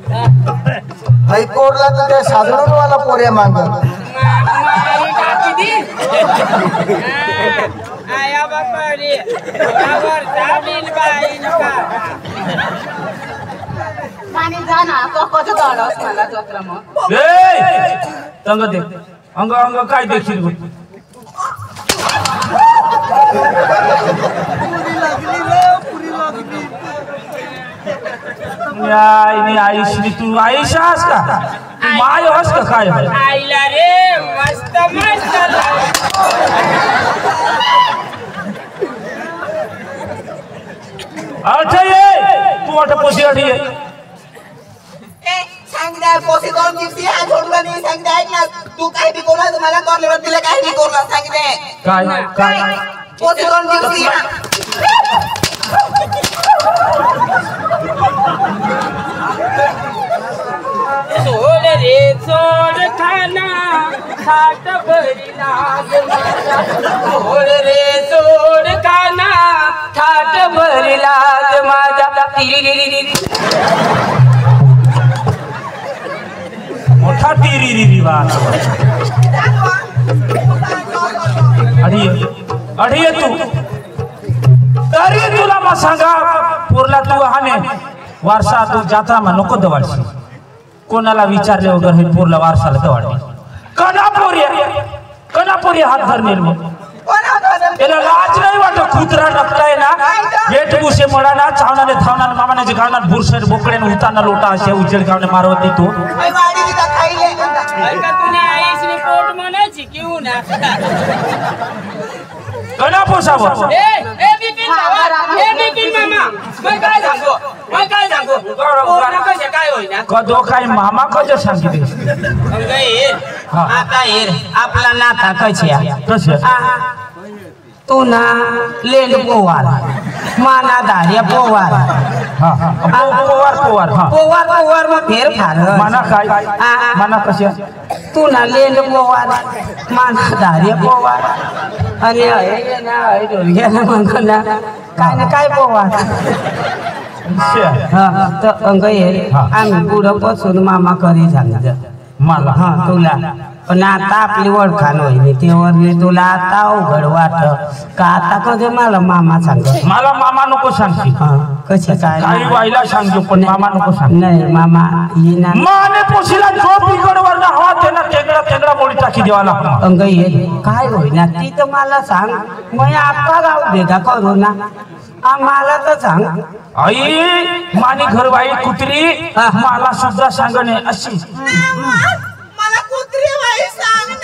भाई कोरला तर त्या साधारण वाला पोऱ्या मांग माई टाकी दी आया बापा रे यावर जामीन बाई नका माने जाना ककच दडस मला जत्रा म ए तंग दे अंग अंग काय देखील गो याय आईशी तू आईशा आहेस का तू माय आहेस का काय आईला रे मस्त मस्त अच्छा ये तू वाट पोशी अडी ए सांगताय पोसी दोन दिवशी हा सोडला नाही सांगताय ना तू काय बी कोणा तुम्हाला करले तिला काय बी कोणा सांगते काय काय पोसी दोन दिवशी सोड रे सोड खाना खाट भरी लाग माझा सोड रे सोड खाना खाट भरी लाग माझा तिरी मोठा तिरी री वास अडी अडी तू तरी तुला मग सांगा पुरला तू हाने वारसा तू जात्रा मा नको दवाडशी कोणाला विचारले वगैरे हे पुरला वारसाला दवाडली कनापुरी हात धरनेल मग त्याला लाज नाही वाटत कुत्रा टपलाय ना वेठभूषे मळाना चावणाने धावणाने मामाने जे गावणार बुरशे बोकड्याने उताना लोटा असे उजेड गावने मारवती तू वाडी तिला खाईले ऐका तुने आईसनी पोट म्हणायची किऊ ना कना पोसावं ए बिपिन मामा मैं काय सांगू पोरना कशे काय होईना कदो काय मामा कजो सांगितले अंग येर हा. आता येर आपला नाता कशे कसे तू ना लेंड पोवार माना दार्या पोवार हा हा पोवार हा पोवार मग फेर फार माना काय माना कसे तू ना लेंड पोवार माना दार्या पोवार आणि हे ना ढोलक्याला मग ना काय पोवार हा तर अंग येर आम्ही पुढं बसून मामा करी सांगितलं मला हा तुला पण आता आपली ओळखाण होईल तेव्हा मी तुला आता अवघड वाट का आता कधी मला मामा सांगत मला मामा नको सांगते हा कसे काय काही वाईला सांगतो पण मामा नको सांग नाही मामा येणार माने पोशीला जो बिघडवर ना हवा त्यांना तेगडा मोडी टाकी देवा लागला अंग ये काय होईना ती तर मला सांग मग आपला गाव भेगा करू ना आम्हाला तर सांग आई मानी घरवाई कुत्री मला सुद्धा सांगणे अशी मला कुत्री बाई सांग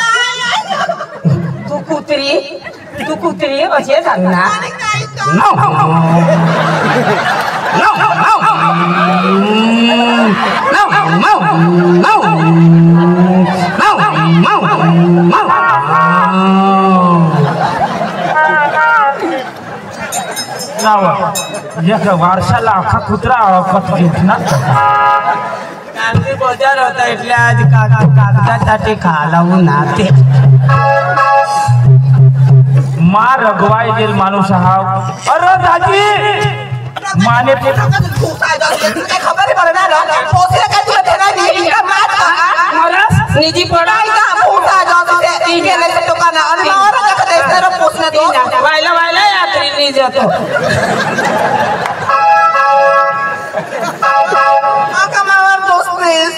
तू कुत्री असे सांग ना आणि काय तर No. वारशाला अख्खा कुत्रा कत घेतला रात्री बजार होता એટલે આજ કાગડા તાટી ખાલાવું નાતે मा रगवाय गेल माणूस हा अरे दाजी माने खबर ही पडणार ना पोचले काय तुला देणार नाही का मात महाराज निजी पडाय का पोचा जातो ते गेले ते दुकान आणि मारा का ते तर पोचले तो वायला यात्री नि जातो आका मावर दोस्त प्लीज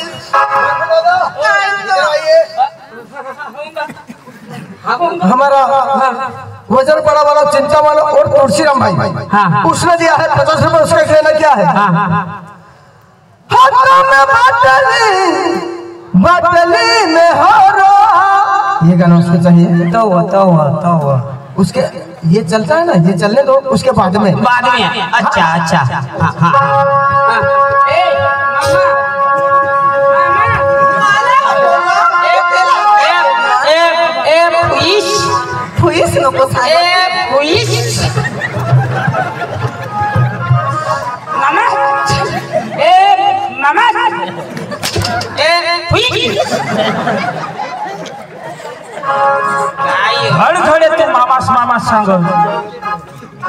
हमारा वजन पड़ा वाला चिंता वाला और तुलसीराम भाई उसने दिया है 50 रुपए उसका कहना क्या है हाथों में बाटली में हो रो ये गाना उसको चाहिए तो उसके ये चलता है ना ये चलने दो उसके बाद में अच्छा पुलिस नको पुलिस मामा पुलिस हर घडे ते मामा सांग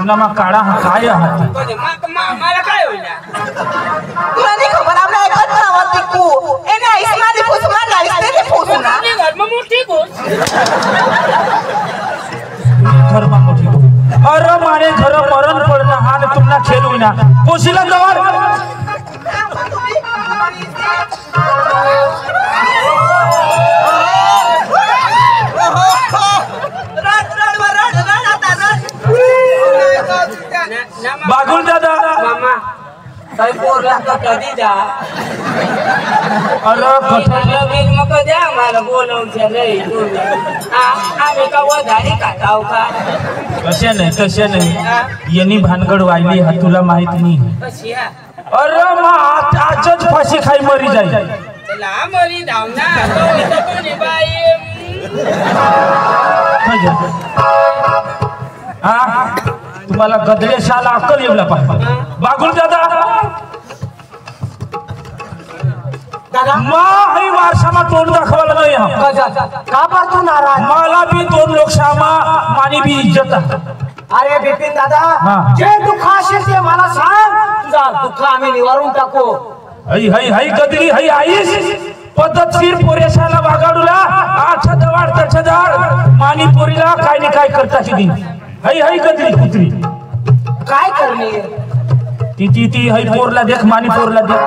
नमा काढा हा काय हात मला काय होईल तुला नाही खबर आपल्या एकच नावाची कू एने आईस्मानी फुसमान नाईस्ते ते फुसना घरमा मोठी गोष्ट घर मा मोठी अरे मारे घर मरण पडना हात तुमना खेळू ना पोशीला जवळ बागुल दादा मामा काय पोरला का कधी जा अरे म्हटलं बिल मग द्या मला बोलवून नाही आम्ही का वधारी खाताव का कशा नाही यांनी भानगड वाहिली हा तुला माहित नाही कशी आहे अरे मग आजच फाशी खाई मरी जाईल चला मरी धाव ना कोणी बाई तुम्हाला गदरे शाला अक्कल येवला पाहिजे बागुल दादा माही वारसामा तोंड दाखवायला नाही का पर तू नाराज मला बी 2 लोकशामा मानी बी इज्जत अरे बिपिन दादा जे दुःख असेल ते मला सांग तुझा दुःख आम्ही निवारून टाकू हई गदरी हई आईस पद्धतशीर पोरेशाला वागाडूला 8 दवाड त्याच्यादार मानी पोरीला काय नाही काय करताची दिन हई गदरी कुत्री काय करणे ती हई पोरला देख मानी पोरला देख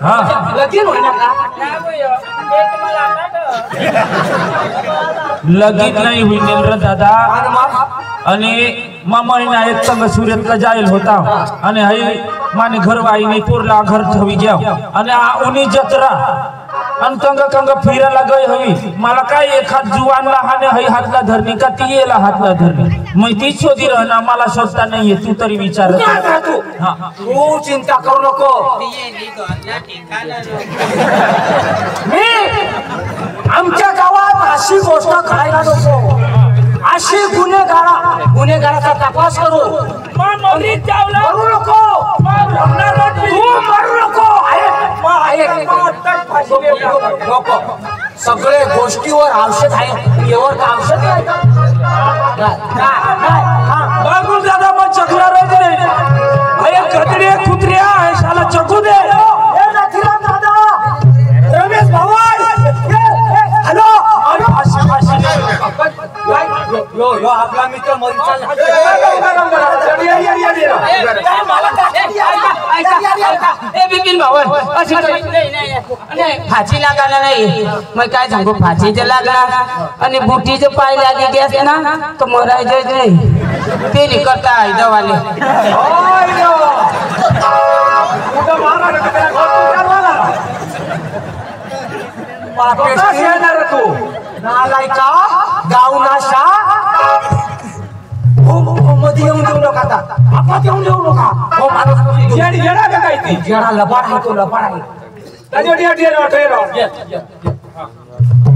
हा लगीन होईना का लगीन नाही होईल रे दादा आणि मामाईना एक संग सूर्यतला जाईल होता आणि हई माने घरवाईने पोरला घर ठेवी घ्या आणि उनी जत्रा आणि कंग फिरायला गई हवी मला काय एखाद जुवान लहान हई हातला धरणी का ती येला हातला धरणी मग ती शोधी राहणार मला शोधता नाहीये तू तरी विचार तू चिंता करू नको मी आमच्या गावात अशी गोष्ट करायला नको अशी गुन्हेगाराचा तपास करू मरू नको तू मरू नको नको सगळे गोष्टीवर औषध आहे यावर का औषध नाही बागुल दादा मग चकला रे अरे गदडे कुत्र्या आहे शाला चकू दे दादा रमेश भाऊ हॅलो यो आपला मित्र बिपिन भाऊ फाशी लागायला नाही मग काय सांगू फाशीचे लागला आणि बुटीचे पाय लागे गॅस ना तर मरायचे नाही ते निकटता हैदवाले तू नालायका गावनाशा मध्ये येऊन देऊ नका आता आपण येऊन देऊ नका हो माणूस येडा का काय ती जेडा लबाड आहे तो लबाड आहे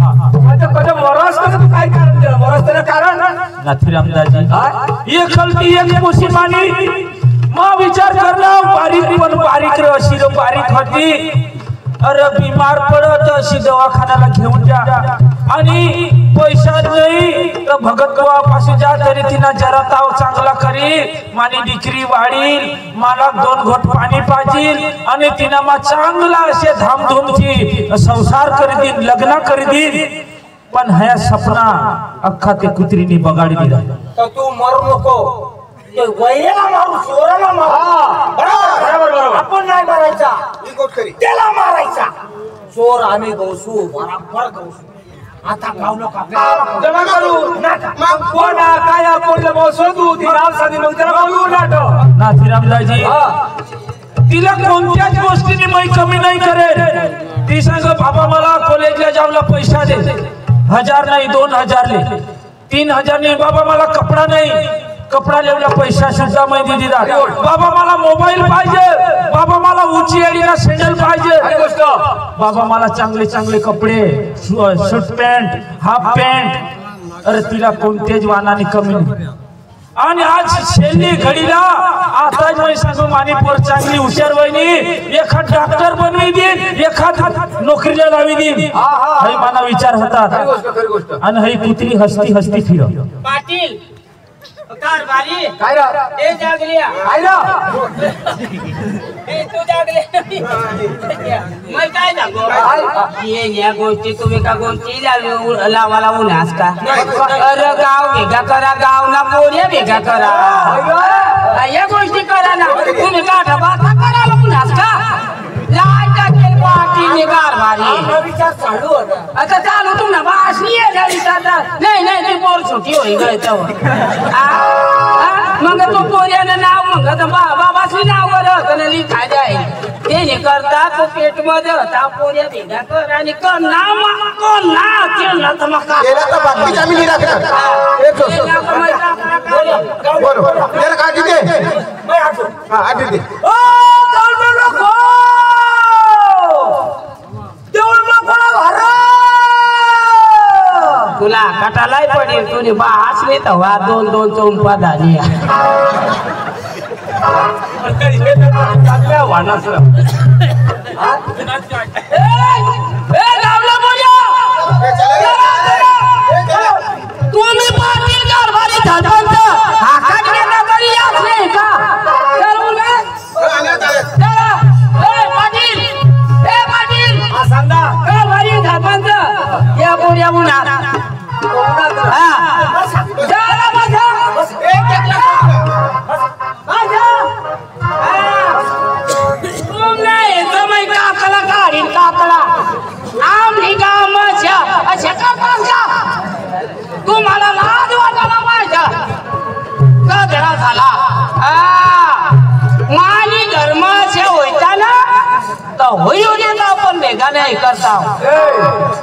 आता कदम वरस कसं तू काय कारण दिलं वरस त्याला कारण नाथीराम दाजी एक खलती एक मुसलमानी मा विचार करना बारीक पण बारीक अशी बारीक होती अरे बीमार पडत अशी दवाखान्याला घेऊन जा आणि पैसा नाही तर भगत पाशी जा तरी तिना जरा ताव चांगला करी मानी डिक्री वाढील मला 2 घोट पाणी पाहिजे आणि तिना मा चांगला असे धामधूमची संसार करी देईन लग्न करी देईन पण ह्या सपना अख्खा ते कुत्रीने बगाडी दिला तर तू मरू नको ते वैरेला मारू चोराला मारू बरोबर आपण नाही मारायचा त्याला मारायचा चोर आम्ही गवसू बरोबर गवसू आता गावलो का जमा करू मग कोण काय आपण बसू तू ती नाव साधी मग त्याला बोलू नाटो नाथीरामदाजी तिला कोणत्याच गोष्टीने मी कमी नाही करेल ती सांग बाबा मला कॉलेजला जावला पैसा दे 1000 नाही 2000 ले 3000 नाही बाबा मला कपडा नाही कपडा लेवला पैसा सुद्धा मैं दिदी दा बाबा मला मोबाईल पाहिजे बाबा मला उंची एडीना सॅन्डल पाहिजे बाबा मला चांगले चांगले कपडे शर्ट पॅन्ट हाफ पॅन्ट अरे तिला कोणत्याच वानाने कमी नाही आणि आज शेली घडीला आता मी सांगू माणिकवर चांगली हुशार वहिनी एखाद डॉक्टर बनवी देईन एखाद नोकरीला लावी देईन हे मला विचार होतात आणि ही कुत्री हसती हसती फिर पाटील कारभारी काय रा ए जागलिया काय रा ए तू जागले मैं काय सांगू ये या गोष्टी तुम्ही का गोष्टी लावाला उन्हास का अरे गाव भेगा करा गाव ना पोऱ्या भेगा करा या गोष्टी करा ना तुम्ही का बाता करा उन्हास का लाटा के पार्टी ने कारभारी विचार चालू होता आता चालू तुम्हाला बास नाही विचारता नाही नाही ती पोर छोटी होई गई तो मग तो पोऱ्यानं नाव मग बाबाची नाव वर लिखा जाईल ते नाही करता तो पेट मध्ये होता पोऱ्या भेगा कर आणि कर नाम कोण ना केलं तर मग केला तर बाकी आम्ही नाही राखणार एक बरोबर त्याला काढी दे हा आधी दे ओ दौड नको तुला कटालाय पडेल तुने बा हसले तर वा 2-2 चौंपा झाली तुम्ही पाटील कारभारी सरपंच हाकात गेला तरी याच नाही का पाटील सांगा कारभारी सरपंच या बोल्या उन्हात तुम्हाला लाज वाटायला पाहिजे गधडा झाला मानी धर्माच्या होता तर होईल देता आपण भेगा नाही करता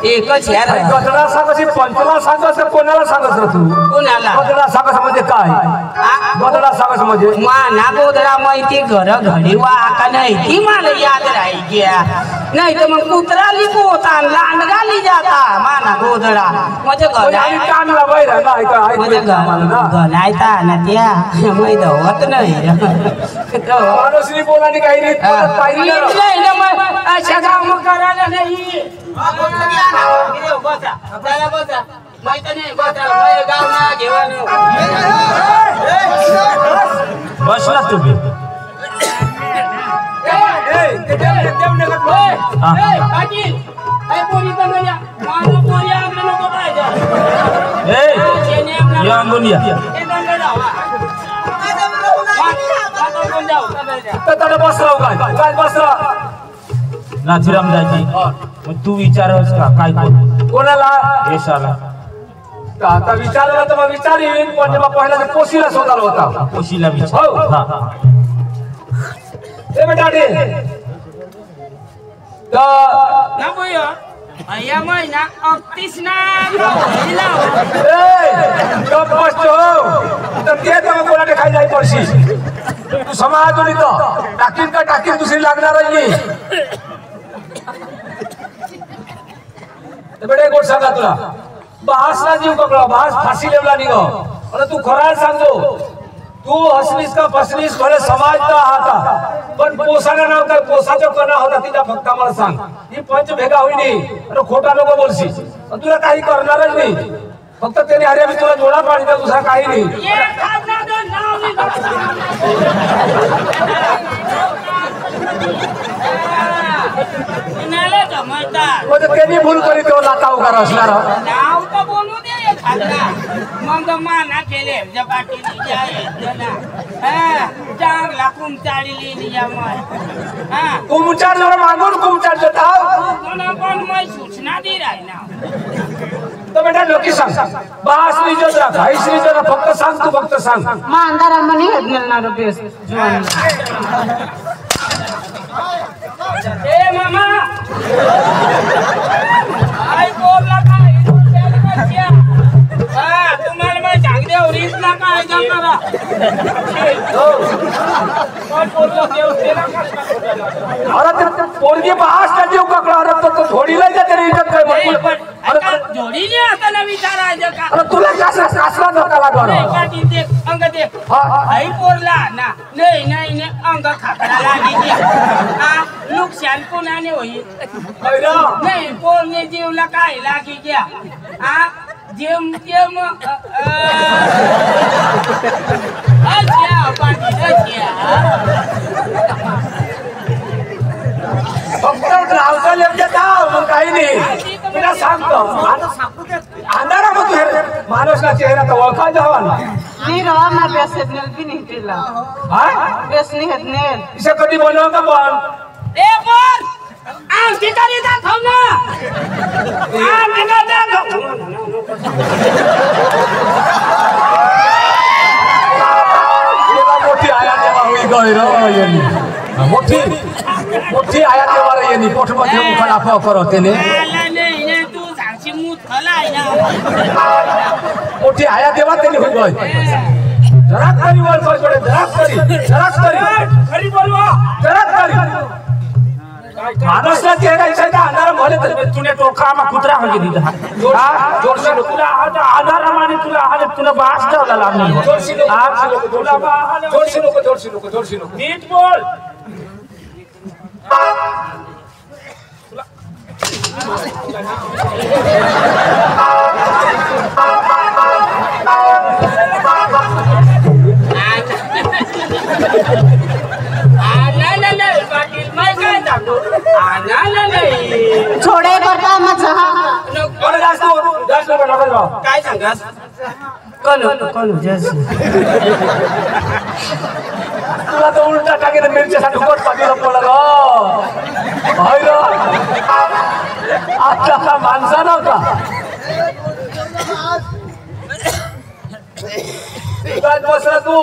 एकच ह्या गधडा सांगायची पंचला सांगायचं कोणाला सांगायचं तू कुणाला गधडा सांगायचं म्हणजे काय गधडा सांगायचं म्हणजे माना गोदरा माहिती घर घडी वाका नाही ती मला याद राही गया नाही तर मग कुत्रा लिपोता लांडगाली जाता माना गोदरा म्हणजे कानला बैरा नाही का गलायता ना त्या मै धवत नाही माणूसनी बोलानी काही नाही ना मग अशा काम करायला नाही बसा त्याला बसा माहिती नाही बसा गाव ना घेऊन बसला तुम्ही नाथीरामदाजी मग तू विचारस का काय कोणाला यशाला आता विचारलं तर मग विचारीन पण जेव्हा पहिला तर पोशीला शोधायला होता पोशीला विचार ए बेटा दे ना बोयो या महिना 31 ना कब बसतो तर ते तर कोणाकडे खाई जाई पडशी तू समाज होती तो टाकीन दुसरी लागणार आहे बेटा एक गोष्ट सांगा तुला बासला जीव पकडला बास फाशी लेवला निघ आणि तू खरा सांगतो तू हसलीस का फसलीस भले समाज ना आता पण पोसाला नाव काय पोसाचं करणं होता तिच्या फक्त मला सांग ही पंच भेगा होईनी अरे खोटा नको बोलशी तुला काही करणारच नाही फक्त त्याने अरे मी तुला जोडा पाणी तर दुसरा काही नाही त्यांनी भूल करी तो लाता उगार असणार नाव तर बोलू दे मग माना केले चांगला कुमचाडली कुमचाड जरा मागून कुमचाड देता पण मैं सूचना दे राही ना तर बेटा नक्की सांग बास नाही जरा घाईस नाही जरा फक्त सांग तू फक्त सांग मांदारा मनी हेदणार बेस ए मामा आई बोलला काय तुम्हाला मैं सांग दे रीत ना काय करा अरे ते पोरगी बास का जीव पकडला अरे तो थोडीला जाते रे इज्जत काय जोडी ने आता ना विचारायचं का अरे तुला कसं कासला नका लागला काटी दे अंग दे आई पोरला ना नाही नाही ने अंग खाकरा लागी हा नुकसान कोणाने होईल नाही पोरने जीवला काय लागी घ्या हा जेम जेम अच्छा पाटी फक्त ग्राहका लेफ्ट जाव मग काही नाही तुला सांगतो अंधारामध्ये माणूसला चेहरा तर ओळखा जावा ना नहीं रहा मैं पैसे दिल भी नहीं दिला हां पैसे नहीं हदने इसे कधी बोलवा का पण ए बोल आंटी करी दा थांब ना आंटी का दा मोठी आया तेव्हा होई गय रे मोठी मोठी आया तेव्हा रे येनी पोटमध्ये मुखाला फाव करो तेने नाही नाही तू सांगशी मूत खलाय ना मोठी आया तेव्हा तेने होई गय जरा खरी बोल पडे जरा खरी खरी बोलवा जरा खरी माणूसला चेहरा इसायचा अंधारा भले तर तुने टोकामा कुत्रा हो गेली जोरशी तुला आधारामाने तुला बास ठेवला लागली जोरशी नको नीट बोल छोडे करता मग काय सांगास कलू जस तुला तर उलटा टाकेल मिरच्यासाठी कोट पाठवलं पडलं आता माणसा नव्हता बसला तू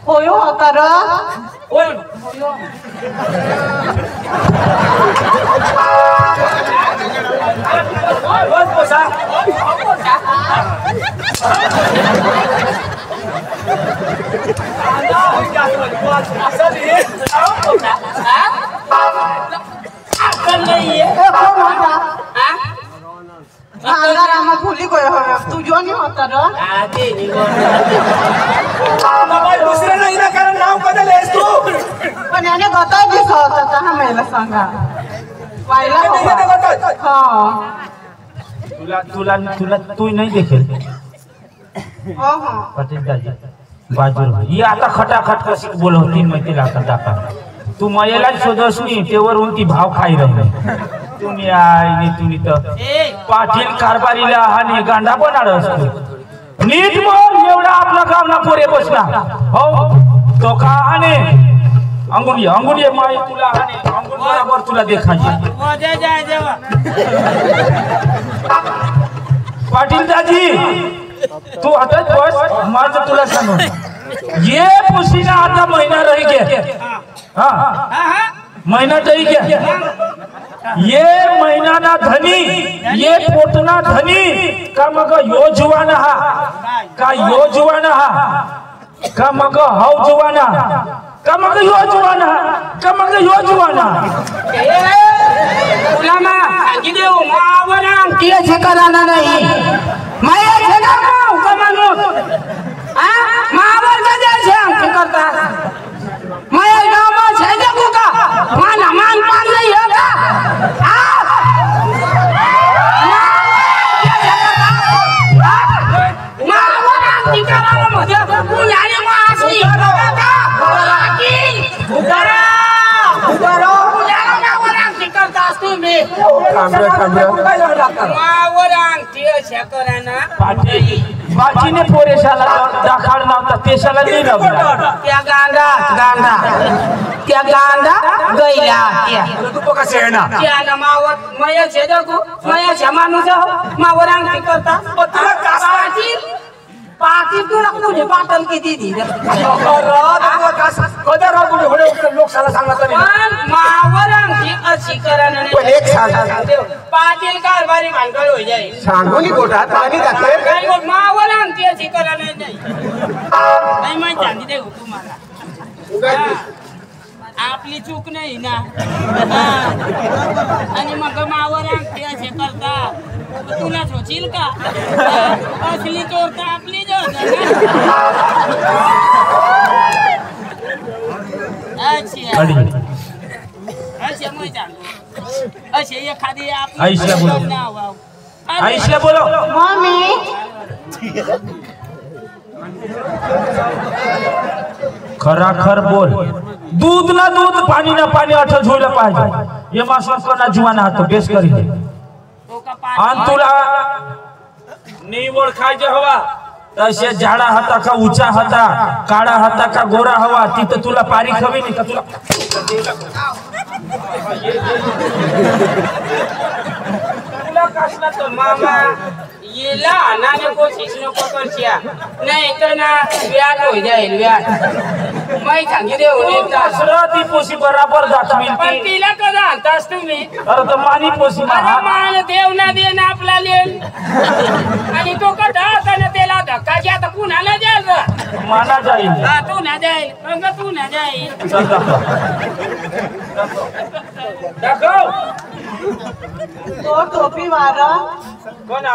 होयो होता र बस बसा अंधारामा भूली गयो हो तू जो नहीं होता र दुसऱ्या नाही ना कारण नाव बदलेस तू पण याने गता दिस होता तर हमेला सांगा पाहिला हां तुला तू नाही देखेल हो हो पटेल दाजी बाजूला ही आता खटाखट कशी बोलवतील माहिती आता टाका तू मयेला शोधस नाही तेवरून ती भाव खाई रही तुम्ही आई तुम्ही तर पाटील कारभारीला आणि गांडा बनाड असतो नीट बोल एवढा आपला गाव ना पोरे बसला हो तो का आने अंगुली माय तुला आने अंगुल बरोबर तुला देखायचे पाटील दाजी तू आता बस माझं तुला सांगू ये पुसीना आता महिना रही गे हाँ महीना रही गया ये महीना ना धनी ये पोटना धनी का मग यो जुवाना हा का यो जुवाना हा का मग हाव जुवाना कमग योजवाना कमग योजवाना तुला सांगी देऊ मावरा अंकी कराना नाही माया छेका का माणूस मावर कधी अंकी करता माया गावा छेका का मान मान पान नाही हो का मावर अंकी कराना मध्ये पुण्याने मासी हो का उगारा उगारा बाजीने पोरेशाला दाखल नव्हता तेशाला नाही नव्हता त्या गांडा गांडा त्या गांडा गैला तू कसे आहे ना त्या मावर मया छेदको मया छमानु जाओ मावर अंगठी करता तुला कासाची पाटी तुला कुठे पाटल किती दी लोकशाला सांगत मावर अंगठी अशी करायला नाही एक सांग पाटील कारभारी भांडवल होई जाईल सांगून गोठा पाणी घातलंय काय मग मावर अंगठी अशी करायला नाही माहिती सांगी देऊ तुम्हाला आपली चूक नाही ना आणि मग मावर अंगठी असे करता तुलाच होशील का असली चोर तर आपली असे मग सांगू असे एखादी आईशा बोलो. आईशा बोलो मम्मी खरा खर बोल दूध ना दूध पाणी ना पाणी अठं झोयला पाहिजे ये मासून कोणा जीवाना हात बेस करी आणि तुला निवड खायचे हवा तसे झाडा हाता का उचा हाता काळा हाता का गोरा हवा तिथं तुला पारी हवी नाही का तुला तुला कसला तो मामा येला नाने कोशिश नको करशिया नाही तर ना व्याज हो जाईल व्याज मैं सांगी दे होणे दसरा ती पोशी बराबर दाखवील पण तिला कदा आणतास तुम्ही अरे तो मानी पोशी मान देव ना दे ना आपला लेन आणि तो कदा त्याला त्याला धक्का घ्या तर कुणाला जाईल माना जाईल हा तू ना जाईल मग तू ना जाईल दाखव तो टोपी वाला कोण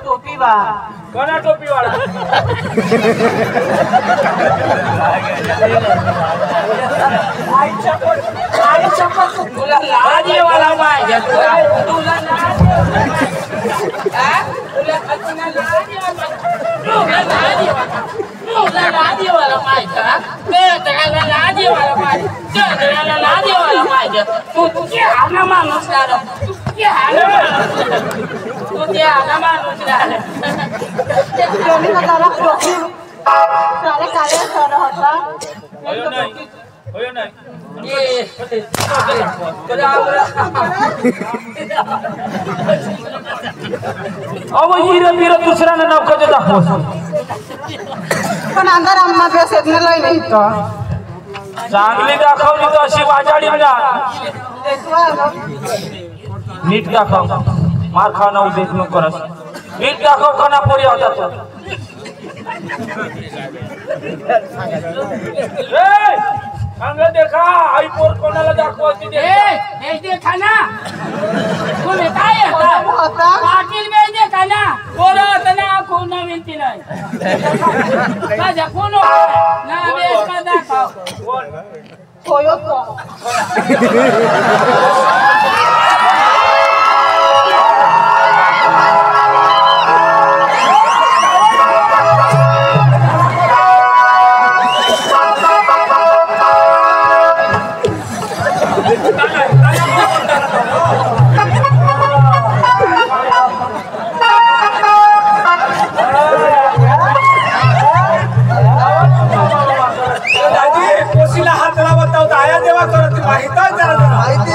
टोपी वाला कोणा टोपी वाला तुला लाजे वाला पाहिजे तुला लाजे वाला पाहिजे त्याला लाजे वाला पाहिजे त्याला लाजे वाला पाहिजे तू तुझे हाना माणूस झाला तुझे हाना माणूस झाला काले काले सर होता होय नाही अहो हिरं बिरं दुसऱ्यानं नाव कधी दाखव पण अंदर अम्मा के सेटने लई नहीं तो चांगली दाखवली तर अशी वाजाडी ना नीट दाखव मार खाना उद्देश न करस नीट दाखव खाना पोरी होता तो सांग देखा आई पोर कोणाला दाखवायची हे देखा ना तुम्ही काय होता पाटील बे देखा ना पोर होता ना कोण नवीन ती नाही माझ्या कोण ना बेस का दाखव कोयोतो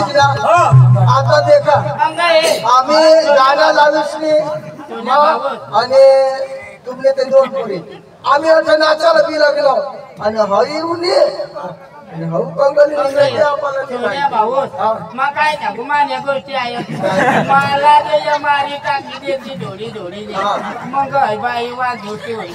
आता देखा आम्ही गाणं लावली आणि तुमने ते दोन पोरी आम्ही आता नाचायला बी लागलो आणि हरी उनी आणि हऊ कंगली निघाली आपल्याला भाऊ मग काय सांगू माझ्या गोष्टी आहे मला ते मारी टाकी देती धोडी धोडी दे मग बाई वाज गोष्टी होईल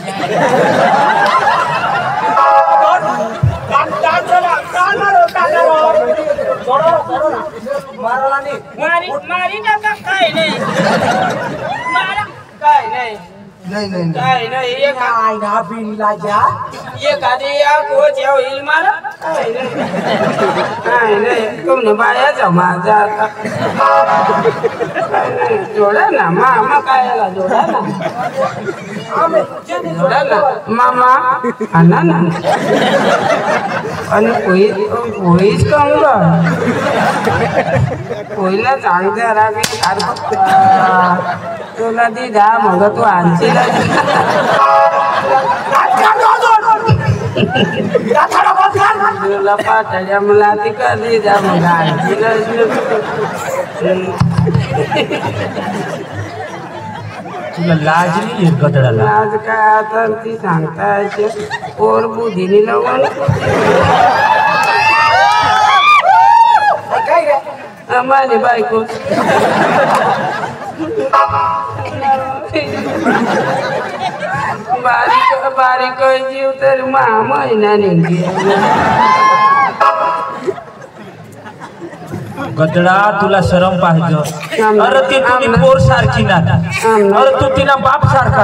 काय नाही एक काय ना बिनला जा एखादी या कोच या होईल मला काय नाही तुम्ही बायाचा माझा आता काय नाही जोडा ना मामा काय जोडा ना जोडा ना मामा आणा ना आणि पोळीच खाऊंगा पोळीला चांगल्या रागी तुला ती दा मग तू आणशील तुला पाठल्या मला ती कधी जा मग आणशील तुला लाज नाही गदडाला आज काय आता ती सांगता पोर बुद्धीने लावून माझी बायको बारीक जीव तर महिन्याने गदडा तुला शरम पाहिजे अरे ते तुम्ही पोर सारखी ना अरे तू तिला बाप सारखा